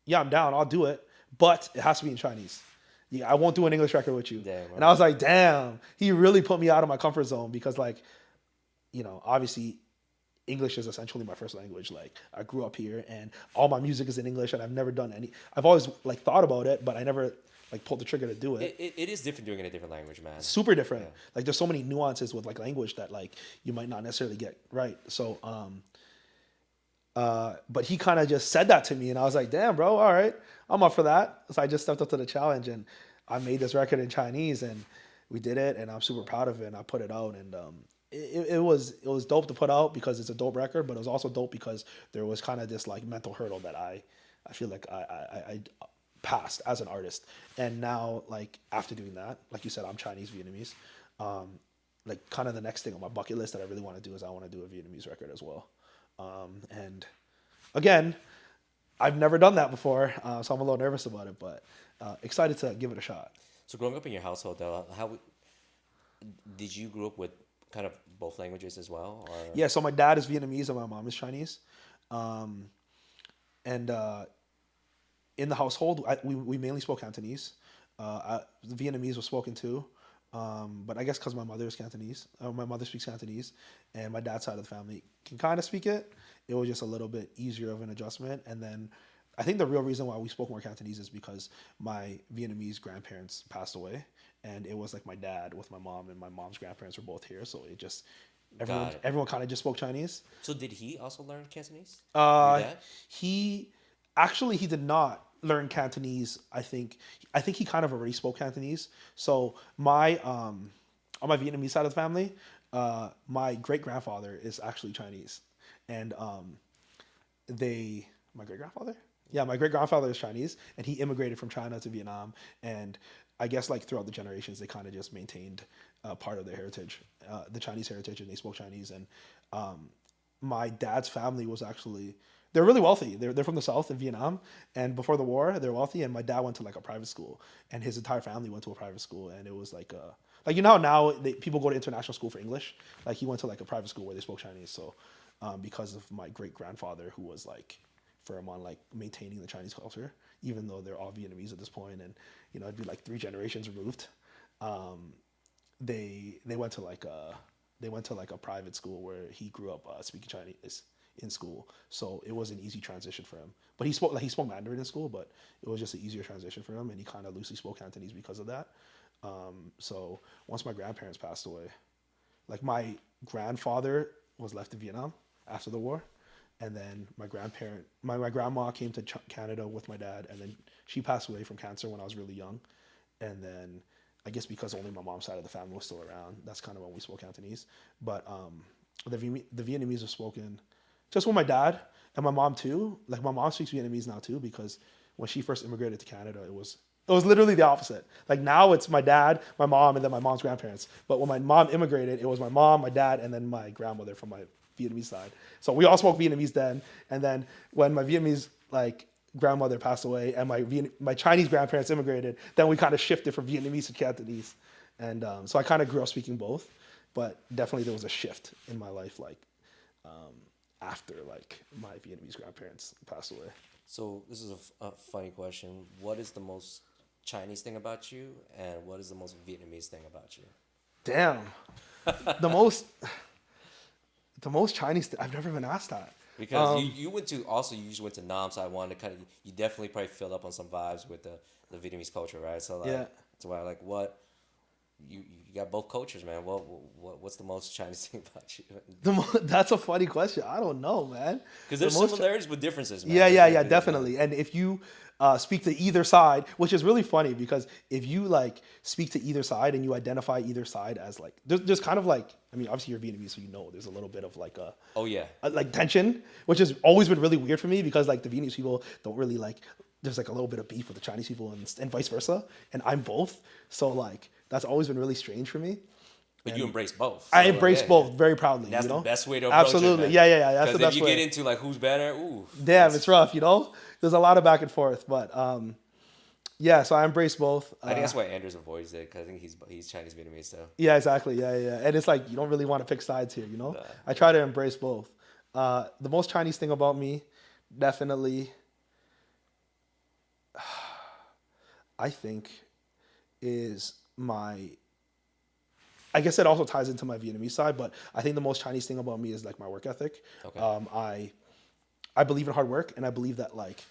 Speaker 2: "Yeah, I'm down. I'll do it, but it has to be in Chinese. Yeah, I won't do an English record with you."
Speaker 1: Damn,
Speaker 2: and I was like, "Damn!" He really put me out of my comfort zone because, like, you know, obviously, English is essentially my first language. Like, I grew up here, and all my music is in English, and I've never done any. I've always like thought about it, but I never like pulled the trigger to do it.
Speaker 1: It is different doing it in a different language, man.
Speaker 2: Super different.
Speaker 1: Yeah.
Speaker 2: Like, there's so many nuances with like language that like you might not necessarily get right. So, but he kind of just said that to me, and I was like, "Damn, bro, all right, I'm up for that." So I just stepped up to the challenge, and I made this record in Chinese, and we did it, and I'm super proud of it. And I put it out, and it was dope to put out because it's a dope record, but it was also dope because there was kind of this like mental hurdle that I feel like I passed as an artist, and now like after doing that, like you said, I'm Chinese Vietnamese. Like kind of the next thing on my bucket list that I really want to do is I want to do a Vietnamese record as well. And again, I've never done that before, so I'm a little nervous about it, but excited to give it a shot.
Speaker 1: So growing up in your household, though, did you grow up with kind of both languages as well? Or?
Speaker 2: Yeah, so my dad is Vietnamese and my mom is Chinese. And in the household, we mainly spoke Cantonese. The Vietnamese was spoken too. But I guess because my mother is Cantonese, my mother speaks Cantonese, and my dad's side of the family can kind of speak it. It was just a little bit easier of an adjustment. And then I think the real reason why we spoke more Cantonese is because my Vietnamese grandparents passed away, and it was like my dad with my mom, and my mom's grandparents were both here, so it just everyone kind of just spoke Chinese.
Speaker 1: So did he also learn Cantonese?
Speaker 2: He did not learn Cantonese. I think he kind of already spoke Cantonese. So my on my Vietnamese side of the family, my great grandfather is actually Chinese, and my great grandfather. Yeah, my great grandfather is Chinese, and he immigrated from China to Vietnam. And I guess like throughout the generations, they kind of just maintained part of their heritage, the Chinese heritage, and they spoke Chinese. And my dad's family was actually. They're really wealthy. They're from the South in Vietnam, and before the war, they're wealthy. And my dad went to like a private school, and his entire family went to a private school, and it was like you know now people go to international school for English. Like he went to like a private school where they spoke Chinese. So because of my great grandfather who was like firm on like maintaining the Chinese culture, even though they're all Vietnamese at this point, and you know it'd be like 3 generations removed. They went to like a private school where he grew up speaking Chinese in school, so it was an easy transition for him. But he spoke Mandarin in school, but it was just an easier transition for him, and he kind of loosely spoke Cantonese because of that. So once my grandparents passed away, like my grandfather was left in Vietnam after the war, and then my grandma came to Canada with my dad, and then she passed away from cancer when I was really young, and then I guess because only my mom's side of the family was still around, that's kind of when we spoke Cantonese. But the Vietnamese was spoken just with my dad and my mom too. Like my mom speaks Vietnamese now too, because when she first immigrated to Canada, it was literally the opposite. Like now it's my dad, my mom, and then my mom's grandparents. But when my mom immigrated, it was my mom, my dad, and then my grandmother from my Vietnamese side. So we all spoke Vietnamese then. And then when my Vietnamese like grandmother passed away and my Chinese grandparents immigrated, then we kind of shifted from Vietnamese to Cantonese. And so I kind of grew up speaking both, but definitely there was a shift in my life like after like my Vietnamese grandparents passed away.
Speaker 1: So this is a funny question. What is the most Chinese thing about you, and what is the most Vietnamese thing about you?
Speaker 2: Damn, the most Chinese I've never been asked that.
Speaker 1: Because you just went to Nam, so I wanted to kind of, you definitely probably filled up on some vibes with the Vietnamese culture, right? So like, yeah. That's why like what you got both cultures, man. What's the most Chinese thing about you?
Speaker 2: That's a funny question. I don't know, man.
Speaker 1: Because there's similarities with differences, man.
Speaker 2: Yeah, definitely. And if you speak to either side, which is really funny because if you like speak to either side and you identify either side as like, there's kind of like, I mean, obviously you're Vietnamese, so you know there's a little bit of like
Speaker 1: oh yeah,
Speaker 2: like tension, which has always been really weird for me because like the Vietnamese people don't really like, there's like a little bit of beef with the Chinese people and vice versa. And I'm both. So like, that's always been really strange for me.
Speaker 1: But you embrace both.
Speaker 2: I embrace both very proudly.
Speaker 1: That's
Speaker 2: the
Speaker 1: best way to approach
Speaker 2: Absolutely.
Speaker 1: it.
Speaker 2: Absolutely. Yeah. That's the best way.
Speaker 1: Because if you get into like who's better, ooh.
Speaker 2: Damn, it's rough, There's a lot of back and forth. But yeah, so I embrace both.
Speaker 1: I think that's why Anders avoids it, because I think he's Chinese Vietnamese, so.
Speaker 2: Yeah, exactly. Yeah. And it's like, you don't really want to pick sides here,
Speaker 1: Nah.
Speaker 2: I try to embrace both. The most Chinese thing about me, definitely, I think, is I guess it also ties into my Vietnamese side, but I think the most Chinese thing about me is like my work ethic.
Speaker 1: Okay.
Speaker 2: I believe in hard work, and I believe that like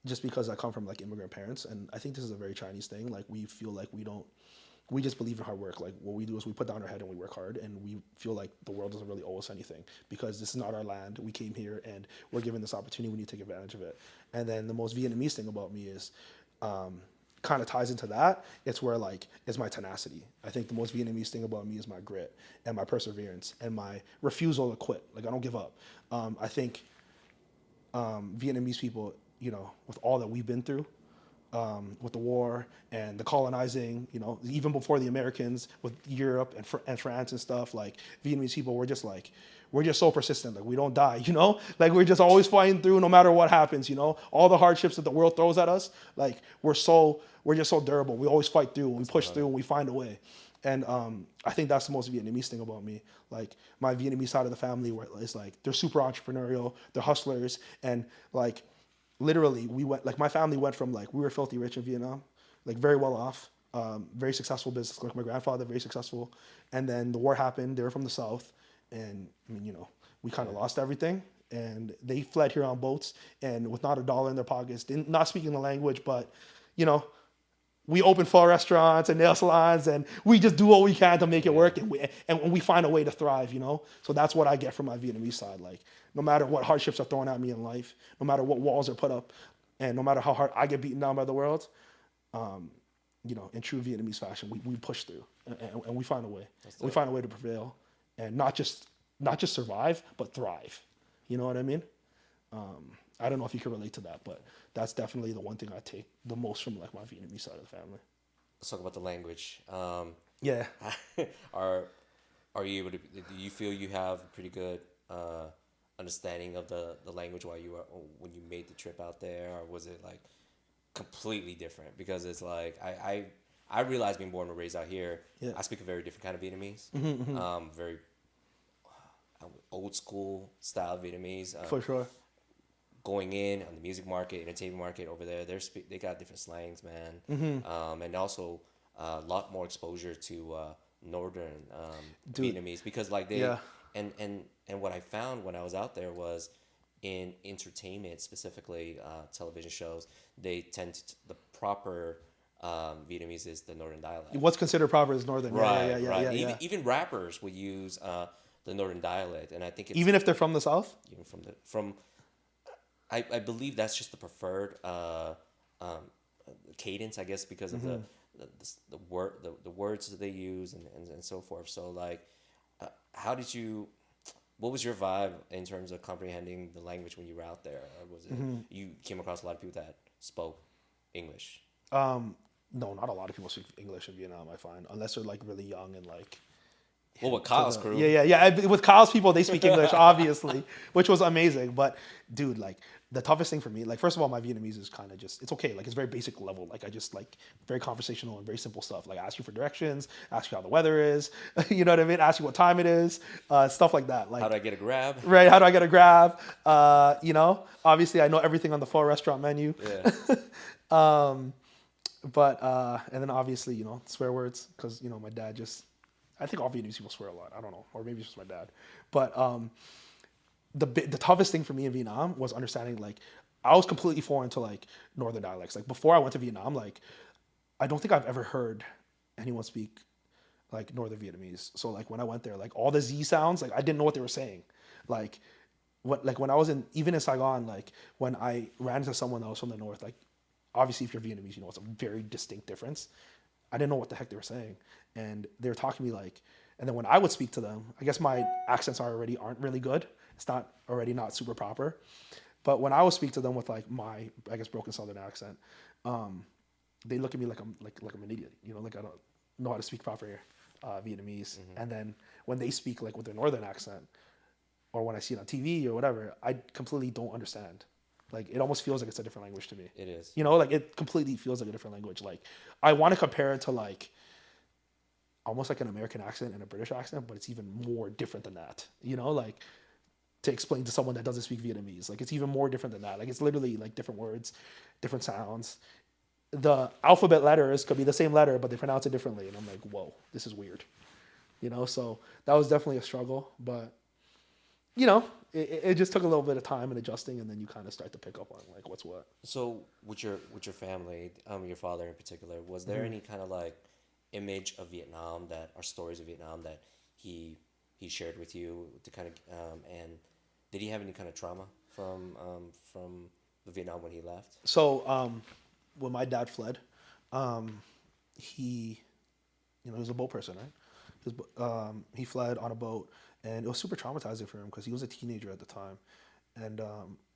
Speaker 2: just because I come from like immigrant parents, and I think this is a very Chinese thing. Like we feel like we just believe in hard work. Like what we do is we put down our head and we work hard, and we feel like the world doesn't really owe us anything because this is not our land. We came here and we're given this opportunity. We need to take advantage of it. And then the most Vietnamese thing about me is kind of ties into that. It's where like it's my tenacity. I think the most Vietnamese thing about me is my grit and my perseverance and my refusal to quit. Like I don't give up. I think Vietnamese people, with all that we've been through, with the war and the colonizing, even before the Americans with Europe and France and stuff, like Vietnamese people, we're just so persistent. Like we don't die, like we're just always fighting through no matter what happens, all the hardships that the world throws at us. Like we're just so durable. We always fight through and we push through and we find a way. And I think that's the most Vietnamese thing about me. Like my Vietnamese side of the family, where it's like they're super entrepreneurial, they're hustlers, and like literally my family went from like we were filthy rich in Vietnam, like very well off, very successful business, like my grandfather, very successful, and then the war happened. They were from the South, and I mean, we kind of lost everything, and they fled here on boats and with not a dollar in their pockets, not speaking the language, but we open pho restaurants and nail salons, and we just do what we can to make it work, and we find a way to thrive, So that's what I get from my Vietnamese side. Like, no matter what hardships are thrown at me in life, no matter what walls are put up, and no matter how hard I get beaten down by the world, in true Vietnamese fashion, we push through, and we find a way. We find a way to prevail, and not just survive, but thrive. You know what I mean? I don't know if you can relate to that, but that's definitely the one thing I take the most from like my Vietnamese side of the family.
Speaker 1: Let's talk about the language.
Speaker 2: Yeah.
Speaker 1: Are you able to? Do you feel you have a pretty good understanding of the language when you made the trip out there, or was it like completely different? Because it's like I realized being born and raised out here, I speak a very different kind of Vietnamese. Very old school style Vietnamese.
Speaker 2: For sure.
Speaker 1: Going in on the music market, entertainment market over there, they got different slangs, man. And also a lot more exposure to Northern Vietnamese, because like they and what I found when I was out there was in entertainment, specifically television shows, they tend to the proper Vietnamese is the Northern dialect.
Speaker 2: What's considered proper is Northern.
Speaker 1: Right.
Speaker 2: Yeah.
Speaker 1: Even rappers would use the Northern dialect, and I think it's,
Speaker 2: even if they're from the South.
Speaker 1: Even from I believe that's just the preferred cadence, I guess, because of the words that they use and so forth. So like, what was your vibe in terms of comprehending the language when you were out there? Or was it you came across a lot of people that spoke English?
Speaker 2: No, not a lot of people speak English in Vietnam, I find, unless they're like really young and like.
Speaker 1: Well, with Kyle's crew.
Speaker 2: Yeah. With Kyle's people, they speak English, obviously, which was amazing. But dude, like the toughest thing for me, like first of all, my Vietnamese is kind of just, it's okay. Like it's very basic level. Like I just like very conversational and very simple stuff. Like I ask you for directions, ask you how the weather is, you know what I mean? Ask you what time it is, stuff like that. Like
Speaker 1: how do I get a grab?
Speaker 2: Right. How do I get a grab? Obviously I know everything on the pho restaurant menu.
Speaker 1: Yeah.
Speaker 2: But and then obviously, swear words, because, my dad I think all Vietnamese people swear a lot. I don't know. Or maybe it's just my dad. But the toughest thing for me in Vietnam was understanding, like, I was completely foreign to, like, Northern dialects. Like, before I went to Vietnam, like, I don't think I've ever heard and he won't speak like Northern Vietnamese. So like when I went there, like all the Z sounds, like I didn't know what they were saying. Like when I was even in Saigon, like when I ran into someone that was from the north, like obviously if you're Vietnamese, you know it's a very distinct difference. I didn't know what the heck they were saying, and they were talking to me like, and then when I would speak to them, I guess my accents aren't really good. It's not super proper, but when I would speak to them with like my, I guess, broken Southern accent, they look at me like I'm an idiot, you know, like I don't know how to speak proper Vietnamese. And then when they speak like with their Northern accent, or when I see it on TV or whatever, I completely don't understand. Like it almost feels like it's a different language to me.
Speaker 1: It is.
Speaker 2: You know, like it completely feels like a different language. Like I want to compare it to like almost like an American accent and a British accent, but it's even more different than that. You know, like to explain to someone that doesn't speak Vietnamese, like it's even more different than that. Like it's literally like different words, different sounds. The alphabet letters could be the same letter, but they pronounce it differently. And I'm like, whoa, this is weird. You know, so that was definitely a struggle, but you know, it just took a little bit of time and adjusting, and then you kind of start to pick up on like what's what.
Speaker 1: So with your family, your father in particular, was there any kind of like image of Vietnam that, or stories of Vietnam that he shared with you to kind of, and did he have any kind of trauma from the Vietnam when he left?
Speaker 2: So when my dad fled, he, you know, he was a boat person, right? He fled on a boat, and it was super traumatizing for him because he was a teenager at the time, and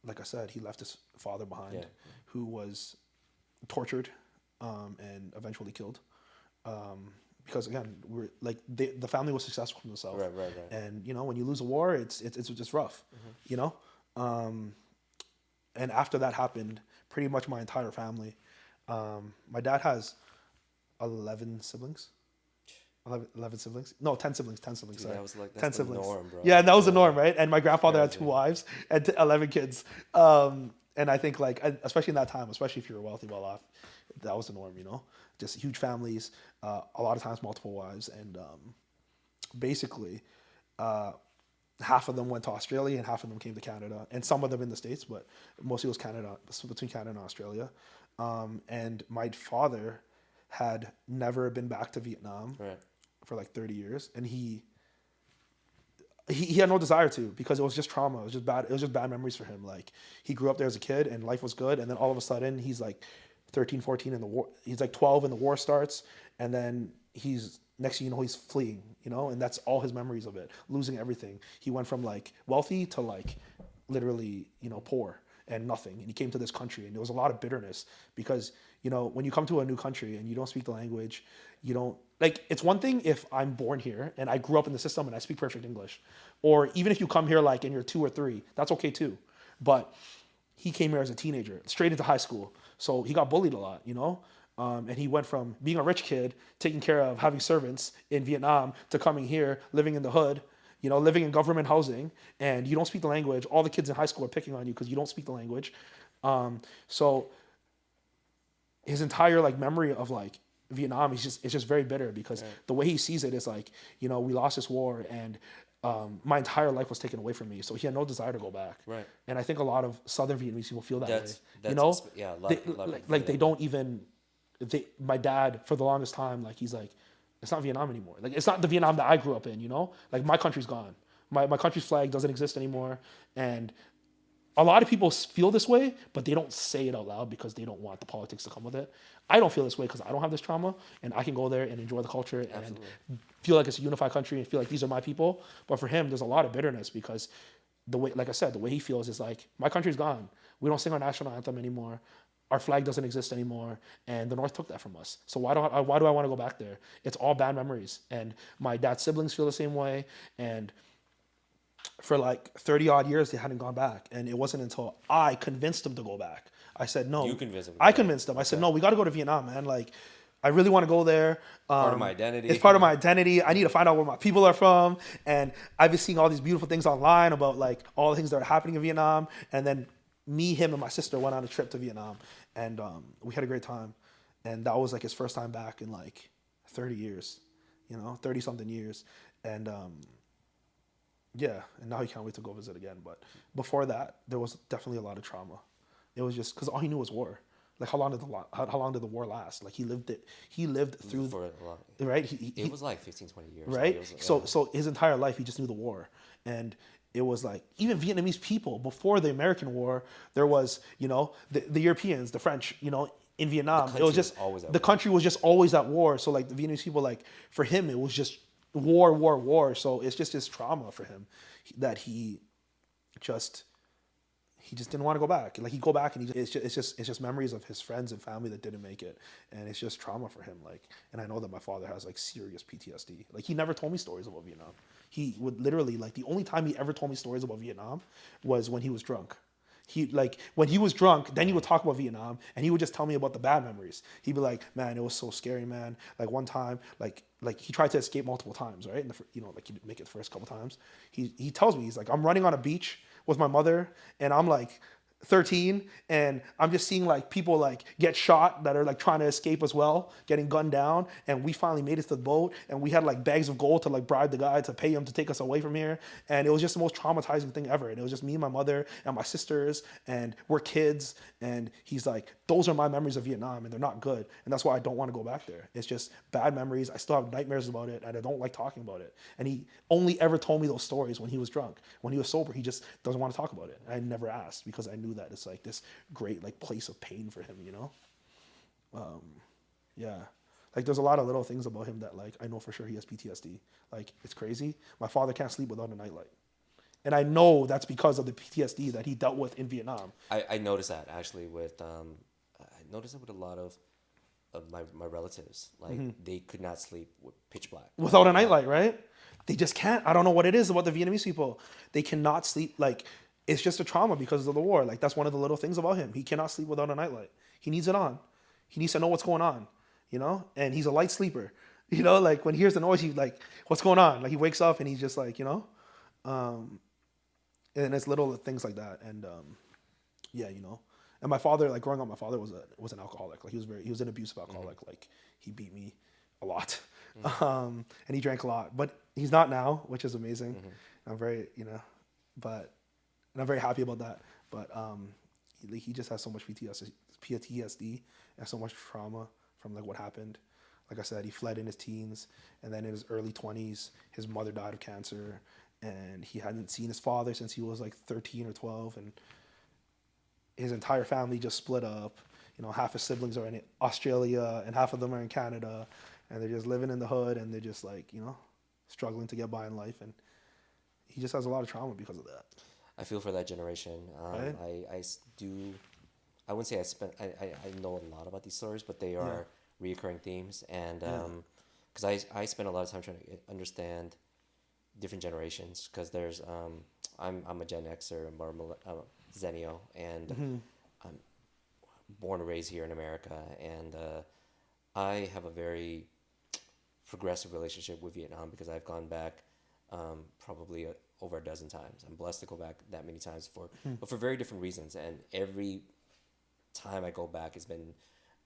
Speaker 2: like I said, he left his father behind, who was tortured and eventually killed. Because again, we're like the family was successful themselves,
Speaker 1: Right.
Speaker 2: and you know when you lose a war, it's just rough, you know. And after that happened, pretty much my entire family. My dad has 11 siblings. 11 siblings? No, 10 siblings. 10 siblings.
Speaker 1: Dude,
Speaker 2: Sorry.
Speaker 1: that was like, that's
Speaker 2: 10
Speaker 1: the
Speaker 2: siblings.
Speaker 1: norm, bro.
Speaker 2: Yeah, that was the norm, right? And my grandfather had
Speaker 1: Crazy.
Speaker 2: 2 wives and 11 kids. And I think like, especially in that time, especially if you were wealthy, well off, that was the norm, you know? Just huge families, a lot of times multiple wives. And basically, half of them went to Australia and half of them came to Canada. And some of them in the States, but mostly it was Canada, between Canada and Australia. And my father had never been back to Vietnam for like 30 years, and he had no desire to, because it was just trauma. It was just bad memories for him. Like he grew up there as a kid and life was good, and then all of a sudden he's like 13, 14 in the war. He's like 12 and the war starts, and then next thing you know, he's fleeing, you know, and that's all his memories of it, losing everything. He went from like wealthy to like literally, you know, poor and nothing. And he came to this country, and there was a lot of bitterness because, you know, when you come to a new country and you don't speak the language, you don't, like, it's one thing if I'm born here and I grew up in the system and I speak perfect English, or even if you come here like and you're 2 or 3, that's okay too. But he came here as a teenager, straight into high school. So he got bullied a lot, you know? And he went from being a rich kid, taking care of having servants in Vietnam, to coming here, living in the hood, you know, living in government housing, and you don't speak the language. All the kids in high school are picking on you because you don't speak the language. So his entire like memory of like Vietnam is just very bitter, because the way he sees it is like, you know, we lost this war, and my entire life was taken away from me. So he had no desire to go back.
Speaker 1: Right.
Speaker 2: And I think a lot of Southern Vietnamese people feel that way.
Speaker 1: That's
Speaker 2: You know,
Speaker 1: yeah,
Speaker 2: they don't even. My dad, for the longest time, like he's like, it's not Vietnam anymore. Like it's not the Vietnam that I grew up in. You know, like my country's gone. My country's flag doesn't exist anymore, and a lot of people feel this way, but they don't say it out loud because they don't want the politics to come with it. I don't feel this way because I don't have this trauma, and I can go there and enjoy the culture and feel like it's a unified country and feel like these are my people. But for him, there's a lot of bitterness because the way, like I said, the way he feels is like, my country's gone. We don't sing our national anthem anymore. Our flag doesn't exist anymore, and the North took that from us. So why do I want to go back there? It's all bad memories, and my dad's siblings feel the same way, and for like 30 odd years, they hadn't gone back. And it wasn't until I convinced them to go back. I said, no.
Speaker 1: You convinced them.
Speaker 2: I convinced them. I said, no, we got to go to Vietnam, man. Like, I really want to go there.
Speaker 1: Part of my identity.
Speaker 2: It's part of my identity. I need to find out where my people are from. And I've been seeing all these beautiful things online about like all the things that are happening in Vietnam. And then me, him, and my sister went on a trip to Vietnam. And we had a great time. And that was like his first time back in like 30 years, you know, 30 something years. And yeah, and now he can't wait to go visit again. But before that, there was definitely a lot of trauma. It was just because all he knew was war. Like how long did the war last? Like he lived through
Speaker 1: For a lot.
Speaker 2: right.
Speaker 1: It was like 15, 20 years. Like,
Speaker 2: Right.
Speaker 1: it was,
Speaker 2: So his entire life he just knew the war, and it was like even Vietnamese people before the American war, there was the Europeans, the French, in Vietnam, it
Speaker 1: country
Speaker 2: was just
Speaker 1: was always at
Speaker 2: the
Speaker 1: war.
Speaker 2: country was just always at war. So like the Vietnamese people, like for him it was just war, war, war. So it's just this trauma for him that just he just didn't want to go back. Like he go back and it's just memories of his friends and family that didn't make it, and it's just trauma for him. Like, and I know that my father has like serious PTSD. Like he never told me stories about Vietnam. He would literally like the only time he ever told me stories about Vietnam was when he was drunk. When he was drunk, then he would talk about Vietnam, and he would just tell me about the bad memories. He'd be like, "Man, it was so scary, man. Like one time, like he tried to escape multiple times, right? And like he didn't make it the first couple times. He tells me he's like, I'm running on a beach with my mother, and I'm like 13, and I'm just seeing like people like get shot that are like trying to escape as well, getting gunned down, and we finally made it to the boat, and we had like bags of gold to like bribe the guy to pay him to take us away from here, and it was just the most traumatizing thing ever, and it was just me and my mother and my sisters, and we're kids, and he's like, those are my memories of Vietnam, and they're not good, and that's why I don't want to go back there. It's just bad memories. I still have nightmares about it, and I don't like talking about it. And he only ever told me those stories when he was drunk. When he was sober, he just doesn't want to talk about it. I never asked because I knew that it's like this great like place of pain for him, yeah. Like there's a lot of little things about him that like I know for sure he has PTSD. Like it's crazy. My father can't sleep without a nightlight. And I know that's because of the PTSD that he dealt with in Vietnam.
Speaker 1: I noticed that actually with I noticed it with a lot of my relatives. Like they could not sleep with pitch black.
Speaker 2: Without a nightlight, right? They just can't. I don't know what it is about the Vietnamese people. They cannot sleep. Like it's just a trauma because of the war. Like that's one of the little things about him. He cannot sleep without a nightlight. He needs it on. He needs to know what's going on, And he's a light sleeper, Like when he hears the noise, he's like, "What's going on?" Like he wakes up and he's just like, and it's little things like that. And yeah, And my father, like growing up, my father was an alcoholic. Like he was an abusive alcoholic. Like he beat me a lot, and he drank a lot. But he's not now, which is amazing. I'm very, and I'm very happy about that. But he just has so much PTSD and so much trauma from like what happened. Like I said, he fled in his teens, and then in his early 20s, his mother died of cancer, and he hadn't seen his father since he was like 13 or 12, and his entire family just split up. Half his siblings are in Australia, and half of them are in Canada, and they're just living in the hood, and they're just like, struggling to get by in life, and he just has a lot of trauma because of that.
Speaker 1: I feel for that generation.
Speaker 2: Right?
Speaker 1: I wouldn't say I know a lot about these stories, but they are reoccurring themes, and because I spend a lot of time trying to understand different generations, because there's I'm a Gen Xer, I'm Zennial, and I'm born and raised here in America, and I have a very progressive relationship with Vietnam because I've gone back probably over a dozen times. I'm blessed to go back that many times but for very different reasons, and every time I go back has been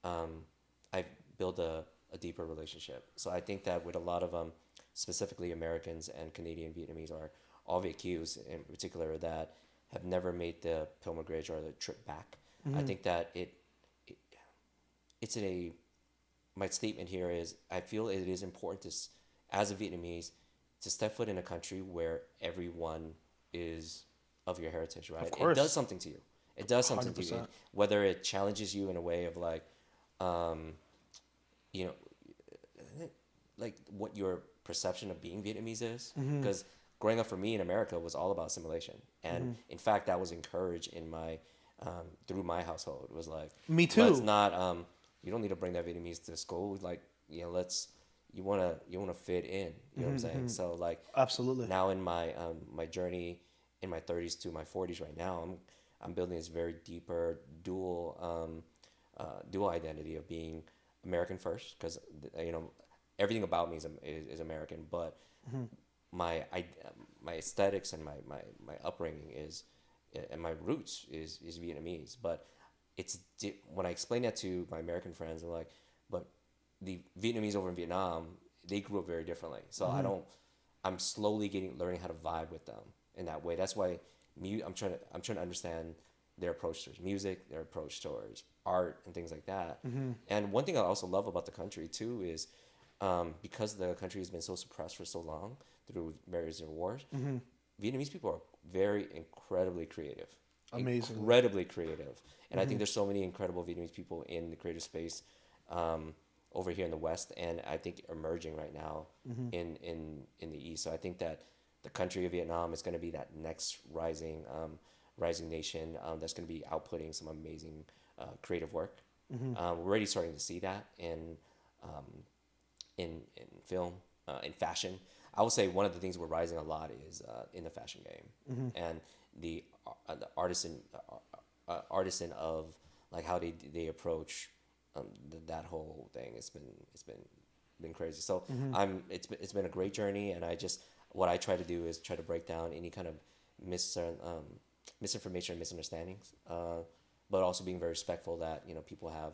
Speaker 1: I've built a deeper relationship. So I think that with a lot of specifically Americans and Canadian Vietnamese, or all VietQs in particular, that have never made the pilgrimage or the trip back, I think that my statement here is I feel it is important as a Vietnamese to step foot in a country where everyone is of your heritage, right?
Speaker 2: Of course.
Speaker 1: It does something to you. It does something
Speaker 2: 100%.
Speaker 1: to you. Whether it challenges you in a way of like, like what your perception of being Vietnamese is. Because growing up for me in America was all about assimilation. And in fact, that was encouraged in through my household. It was like,
Speaker 2: me too.
Speaker 1: Let's not, you don't need to bring that Vietnamese to school. Like, you want to fit in, you know what I'm saying? So like,
Speaker 2: absolutely.
Speaker 1: Now in my my journey in my 30s to my 40s right now, I'm building this very deeper dual identity of being American first, because everything about me is American, but my aesthetics and my upbringing and my roots is Vietnamese. But when I explain that to my American friends, I'm like, but the Vietnamese over in Vietnam, they grew up very differently. So I'm slowly learning how to vibe with them in that way. That's why I'm trying to understand their approach towards music, their approach towards art, and things like that. And one thing I also love about the country too is because the country has been so suppressed for so long through various wars, Vietnamese people are very incredibly creative.
Speaker 2: Amazing.
Speaker 1: Incredibly creative. And I think there's so many incredible Vietnamese people in the creative space over here in the West, and I think emerging right now in the East. So I think that the country of Vietnam is going to be that next rising nation that's going to be outputting some amazing creative work. We're already starting to see that in film, in fashion. I would say one of the things we're rising a lot is in the fashion game, and the artisan of like how they approach that whole thing. It's been crazy. So it's been a great journey, and what I try to do is try to break down any kind of misinformation or misunderstandings, but also being very respectful that people have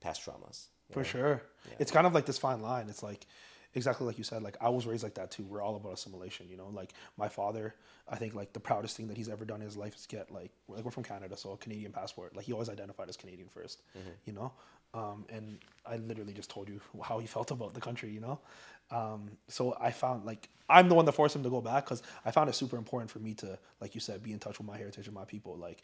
Speaker 1: past traumas.
Speaker 2: For sure. Yeah. It's kind of like this fine line. It's like exactly like you said, like I was raised like that too. We're all about assimilation, like my father, I think like the proudest thing that he's ever done in his life is get like we're from Canada, so a Canadian passport. Like he always identified as Canadian first, and I literally just told you how he felt about the country, so I found like I'm the one that forced him to go back because I found it super important for me to, like you said, be in touch with my heritage and my people. Like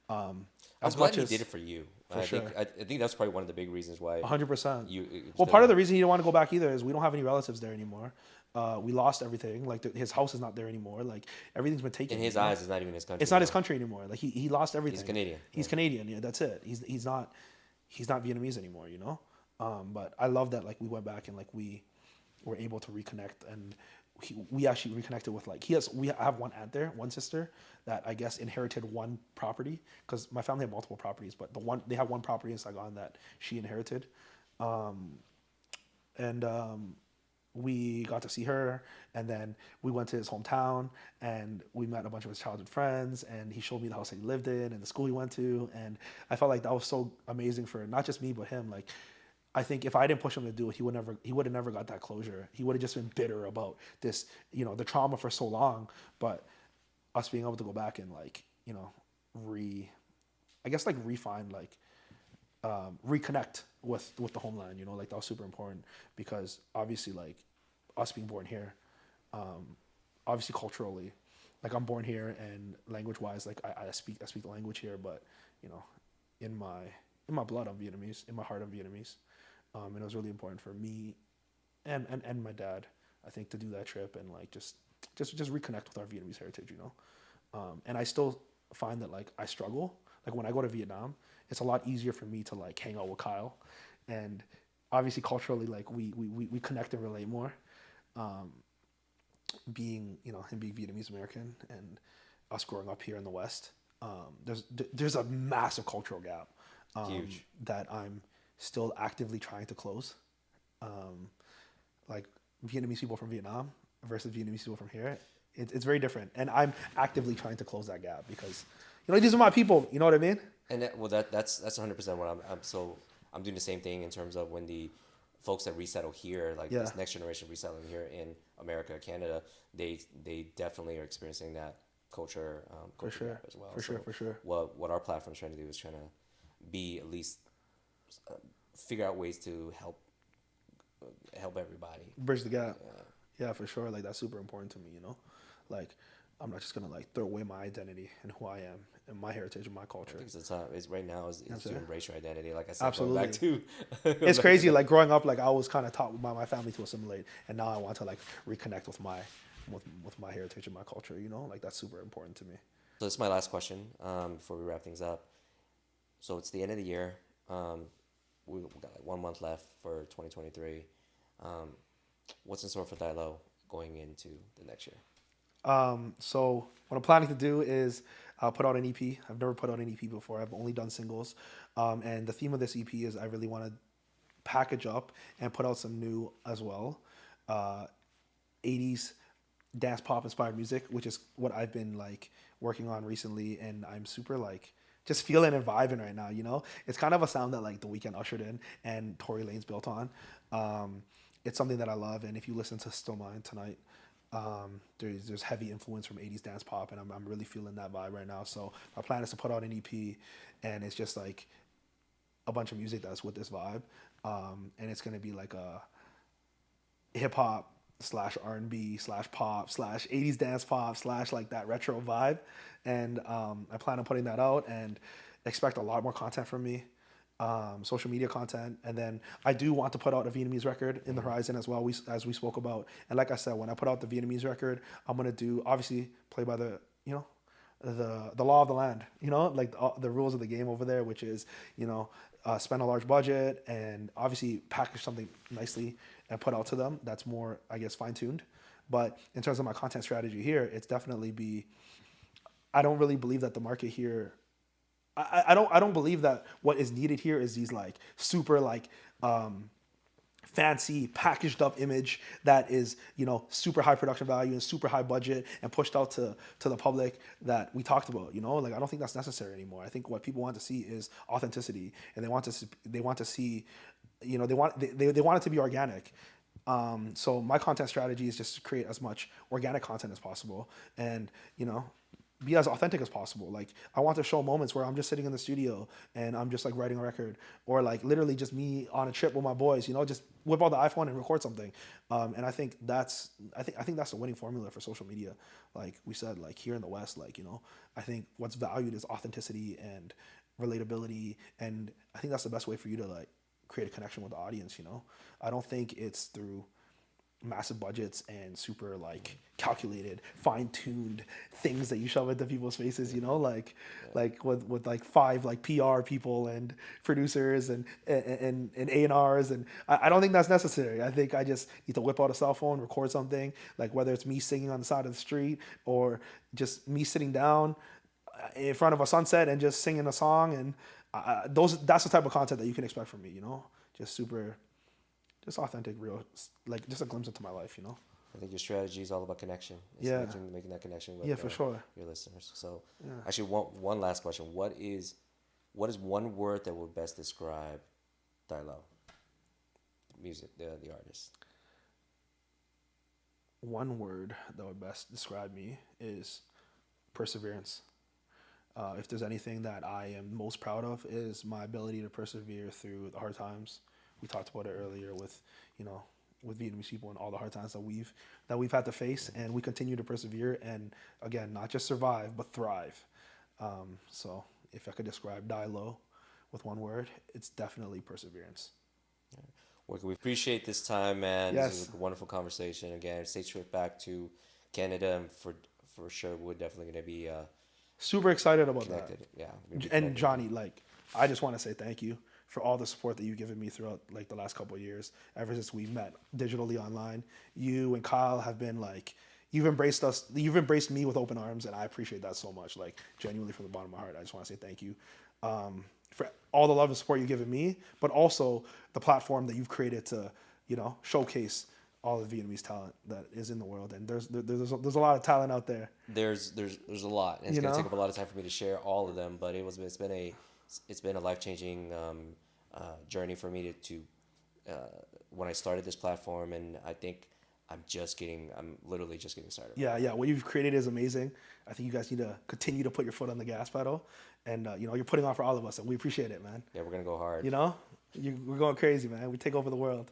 Speaker 1: I'm glad he did it for you. I think that's probably one of the big reasons why.
Speaker 2: 100%. Well, part of the reason he didn't want to go back either is we don't have any relatives there anymore. We lost everything. Like his house is not there anymore. Like everything's been taken.
Speaker 1: In his eyes, it's not even his country.
Speaker 2: It's not his country anymore. Like he lost everything.
Speaker 1: He's Canadian.
Speaker 2: He's Canadian. Yeah, that's it. He's not Vietnamese anymore. But I love that like we went back and like we were able to reconnect, and we actually reconnected with like I have one aunt there, one sister that I guess inherited one property because my family had multiple properties, but they have one property in Saigon that she inherited, and we got to see her, and then we went to his hometown and we met a bunch of his childhood friends, and he showed me the house that he lived in and the school he went to, and I felt like that was so amazing for not just me but him. Like I think if I didn't push him to do it, he would have never got that closure. He would have just been bitter about this, the trauma for so long. But us being able to go back and like, refine, like, reconnect with the homeland, like that was super important because obviously like us being born here, obviously culturally, like I'm born here and language wise, like I speak the language here, but in my blood I'm Vietnamese, in my heart I'm Vietnamese. And it was really important for me and my dad, I think, to do that trip and like just reconnect with our Vietnamese heritage, and I still find that like I struggle. Like when I go to Vietnam, it's a lot easier for me to like hang out with Kyle, and obviously culturally like we connect and relate more. Being him being Vietnamese American and us growing up here in the West, there's a massive cultural gap.
Speaker 1: Huge.
Speaker 2: That I'm still actively trying to close. Like Vietnamese people from Vietnam versus Vietnamese people from here, it's very different, and I'm actively trying to close that gap because these are my people. You know what I mean?
Speaker 1: And that's 100% what I'm doing the same thing in terms of when the folks that resettle here, like this next generation resettling here in America, Canada, they definitely are experiencing that culture gap as well.
Speaker 2: For sure.
Speaker 1: What our platform's trying to do is trying to be at least figure out ways to help everybody
Speaker 2: bridge the gap. Yeah, for sure. Like that's super important to me. Like I'm not just gonna like throw away my identity and who I am and my heritage and my culture.
Speaker 1: I think it's right now is to embrace your identity. Like I said,
Speaker 2: absolutely.
Speaker 1: Back to
Speaker 2: it's crazy. Like growing up, like I was kind of taught by my family to assimilate, and now I want to like reconnect with my heritage and my culture. Like that's super important to me.
Speaker 1: So this is my last question before we wrap things up. So it's the end of the year. We've got like 1 month left for 2023. What's in store for Dai Lo going into the next year?
Speaker 2: So what I'm planning to do is put out an EP. I've never put out an EP before. I've only done singles. And the theme of this EP is I really want to package up and put out some new as well. 80s dance pop inspired music, which is what I've been like working on recently. And I'm super like just feeling and vibing right now, It's kind of a sound that like The Weeknd ushered in and Tory Lanez built on. It's something that I love, and if you listen to Still Mine tonight, There's heavy influence from 80s dance pop, and I'm really feeling that vibe right now. So my plan is to put out an EP, and it's just like a bunch of music that's with this vibe, and it's gonna be like a hip hop slash R&B slash pop slash 80s dance pop slash like that retro vibe, and I plan on putting that out and expect a lot more content from me. Social media content, and then I do want to put out a Vietnamese record in the horizon as well. As we spoke about, and like I said, when I put out the Vietnamese record, I'm gonna do obviously play by the the law of the land, like the rules of the game over there, which is spend a large budget and obviously package something nicely and put out to them. That's more, I guess, fine tuned. But in terms of my content strategy here, it's definitely be. I don't really believe that the market here. I don't believe that what is needed here is these like super like fancy packaged up image that is super high production value and super high budget and pushed out to the public that we talked about. Like I don't think that's necessary anymore. I think what people want to see is authenticity, and they want to see they want it to be organic. So my content strategy is just to create as much organic content as possible, and be as authentic as possible. Like I want to show moments where I'm just sitting in the studio and I'm just like writing a record, or like literally just me on a trip with my boys, just whip out the iPhone and record something. And I think that's the winning formula for social media. Like we said, like here in the West, like, I think what's valued is authenticity and relatability. And I think that's the best way for you to like create a connection with the audience. I don't think it's through massive budgets and super like calculated, fine-tuned things that you shove into people's faces, like with like 5 like PR people and producers and A&Rs, and I don't think that's necessary. I think I just need to whip out a cell phone, record something, like whether it's me singing on the side of the street or just me sitting down in front of a sunset and just singing a song, and that's the type of content that you can expect from me, just super. Just authentic, real, like just a glimpse into my life,
Speaker 1: I think your strategy is all about connection. It's making that connection with
Speaker 2: for sure.
Speaker 1: your listeners. So, actually, one last question: What is one word that would best describe Dai Lo, music, the artist?
Speaker 2: One word that would best describe me is perseverance. If there's anything that I am most proud of, is my ability to persevere through the hard times. We talked about it earlier with Vietnamese people and all the hard times that we've had to face, and we continue to persevere and again not just survive but thrive. So if I could describe Dai Lo with one word, it's definitely perseverance.
Speaker 1: Well, we appreciate this time, man.
Speaker 2: Yes.
Speaker 1: This was a wonderful conversation. Again, safe trip back to Canada, and for sure we're definitely going to be
Speaker 2: super excited about
Speaker 1: connected.
Speaker 2: that.
Speaker 1: Yeah,
Speaker 2: and Johnny, like I just want to say thank you for all the support that you've given me throughout like the last couple of years, ever since we've met digitally online. You and Kyle have been like, you've embraced me with open arms, and I appreciate that so much. Like genuinely from the bottom of my heart, I just want to say thank you for all the love and support you've given me, but also the platform that you've created to, showcase all the Vietnamese talent that is in the world. And there's a lot of talent out there.
Speaker 1: There's a lot, and it's gonna take up a lot of time for me to share all of them. But it's been a life-changing journey for me to when I started this platform, and I think I'm literally just getting started.
Speaker 2: Yeah. What you've created is amazing. I think you guys need to continue to put your foot on the gas pedal, and you're putting on for all of us, and we appreciate it, man.
Speaker 1: Yeah, we're gonna go hard.
Speaker 2: We're going crazy, man. We take over the world.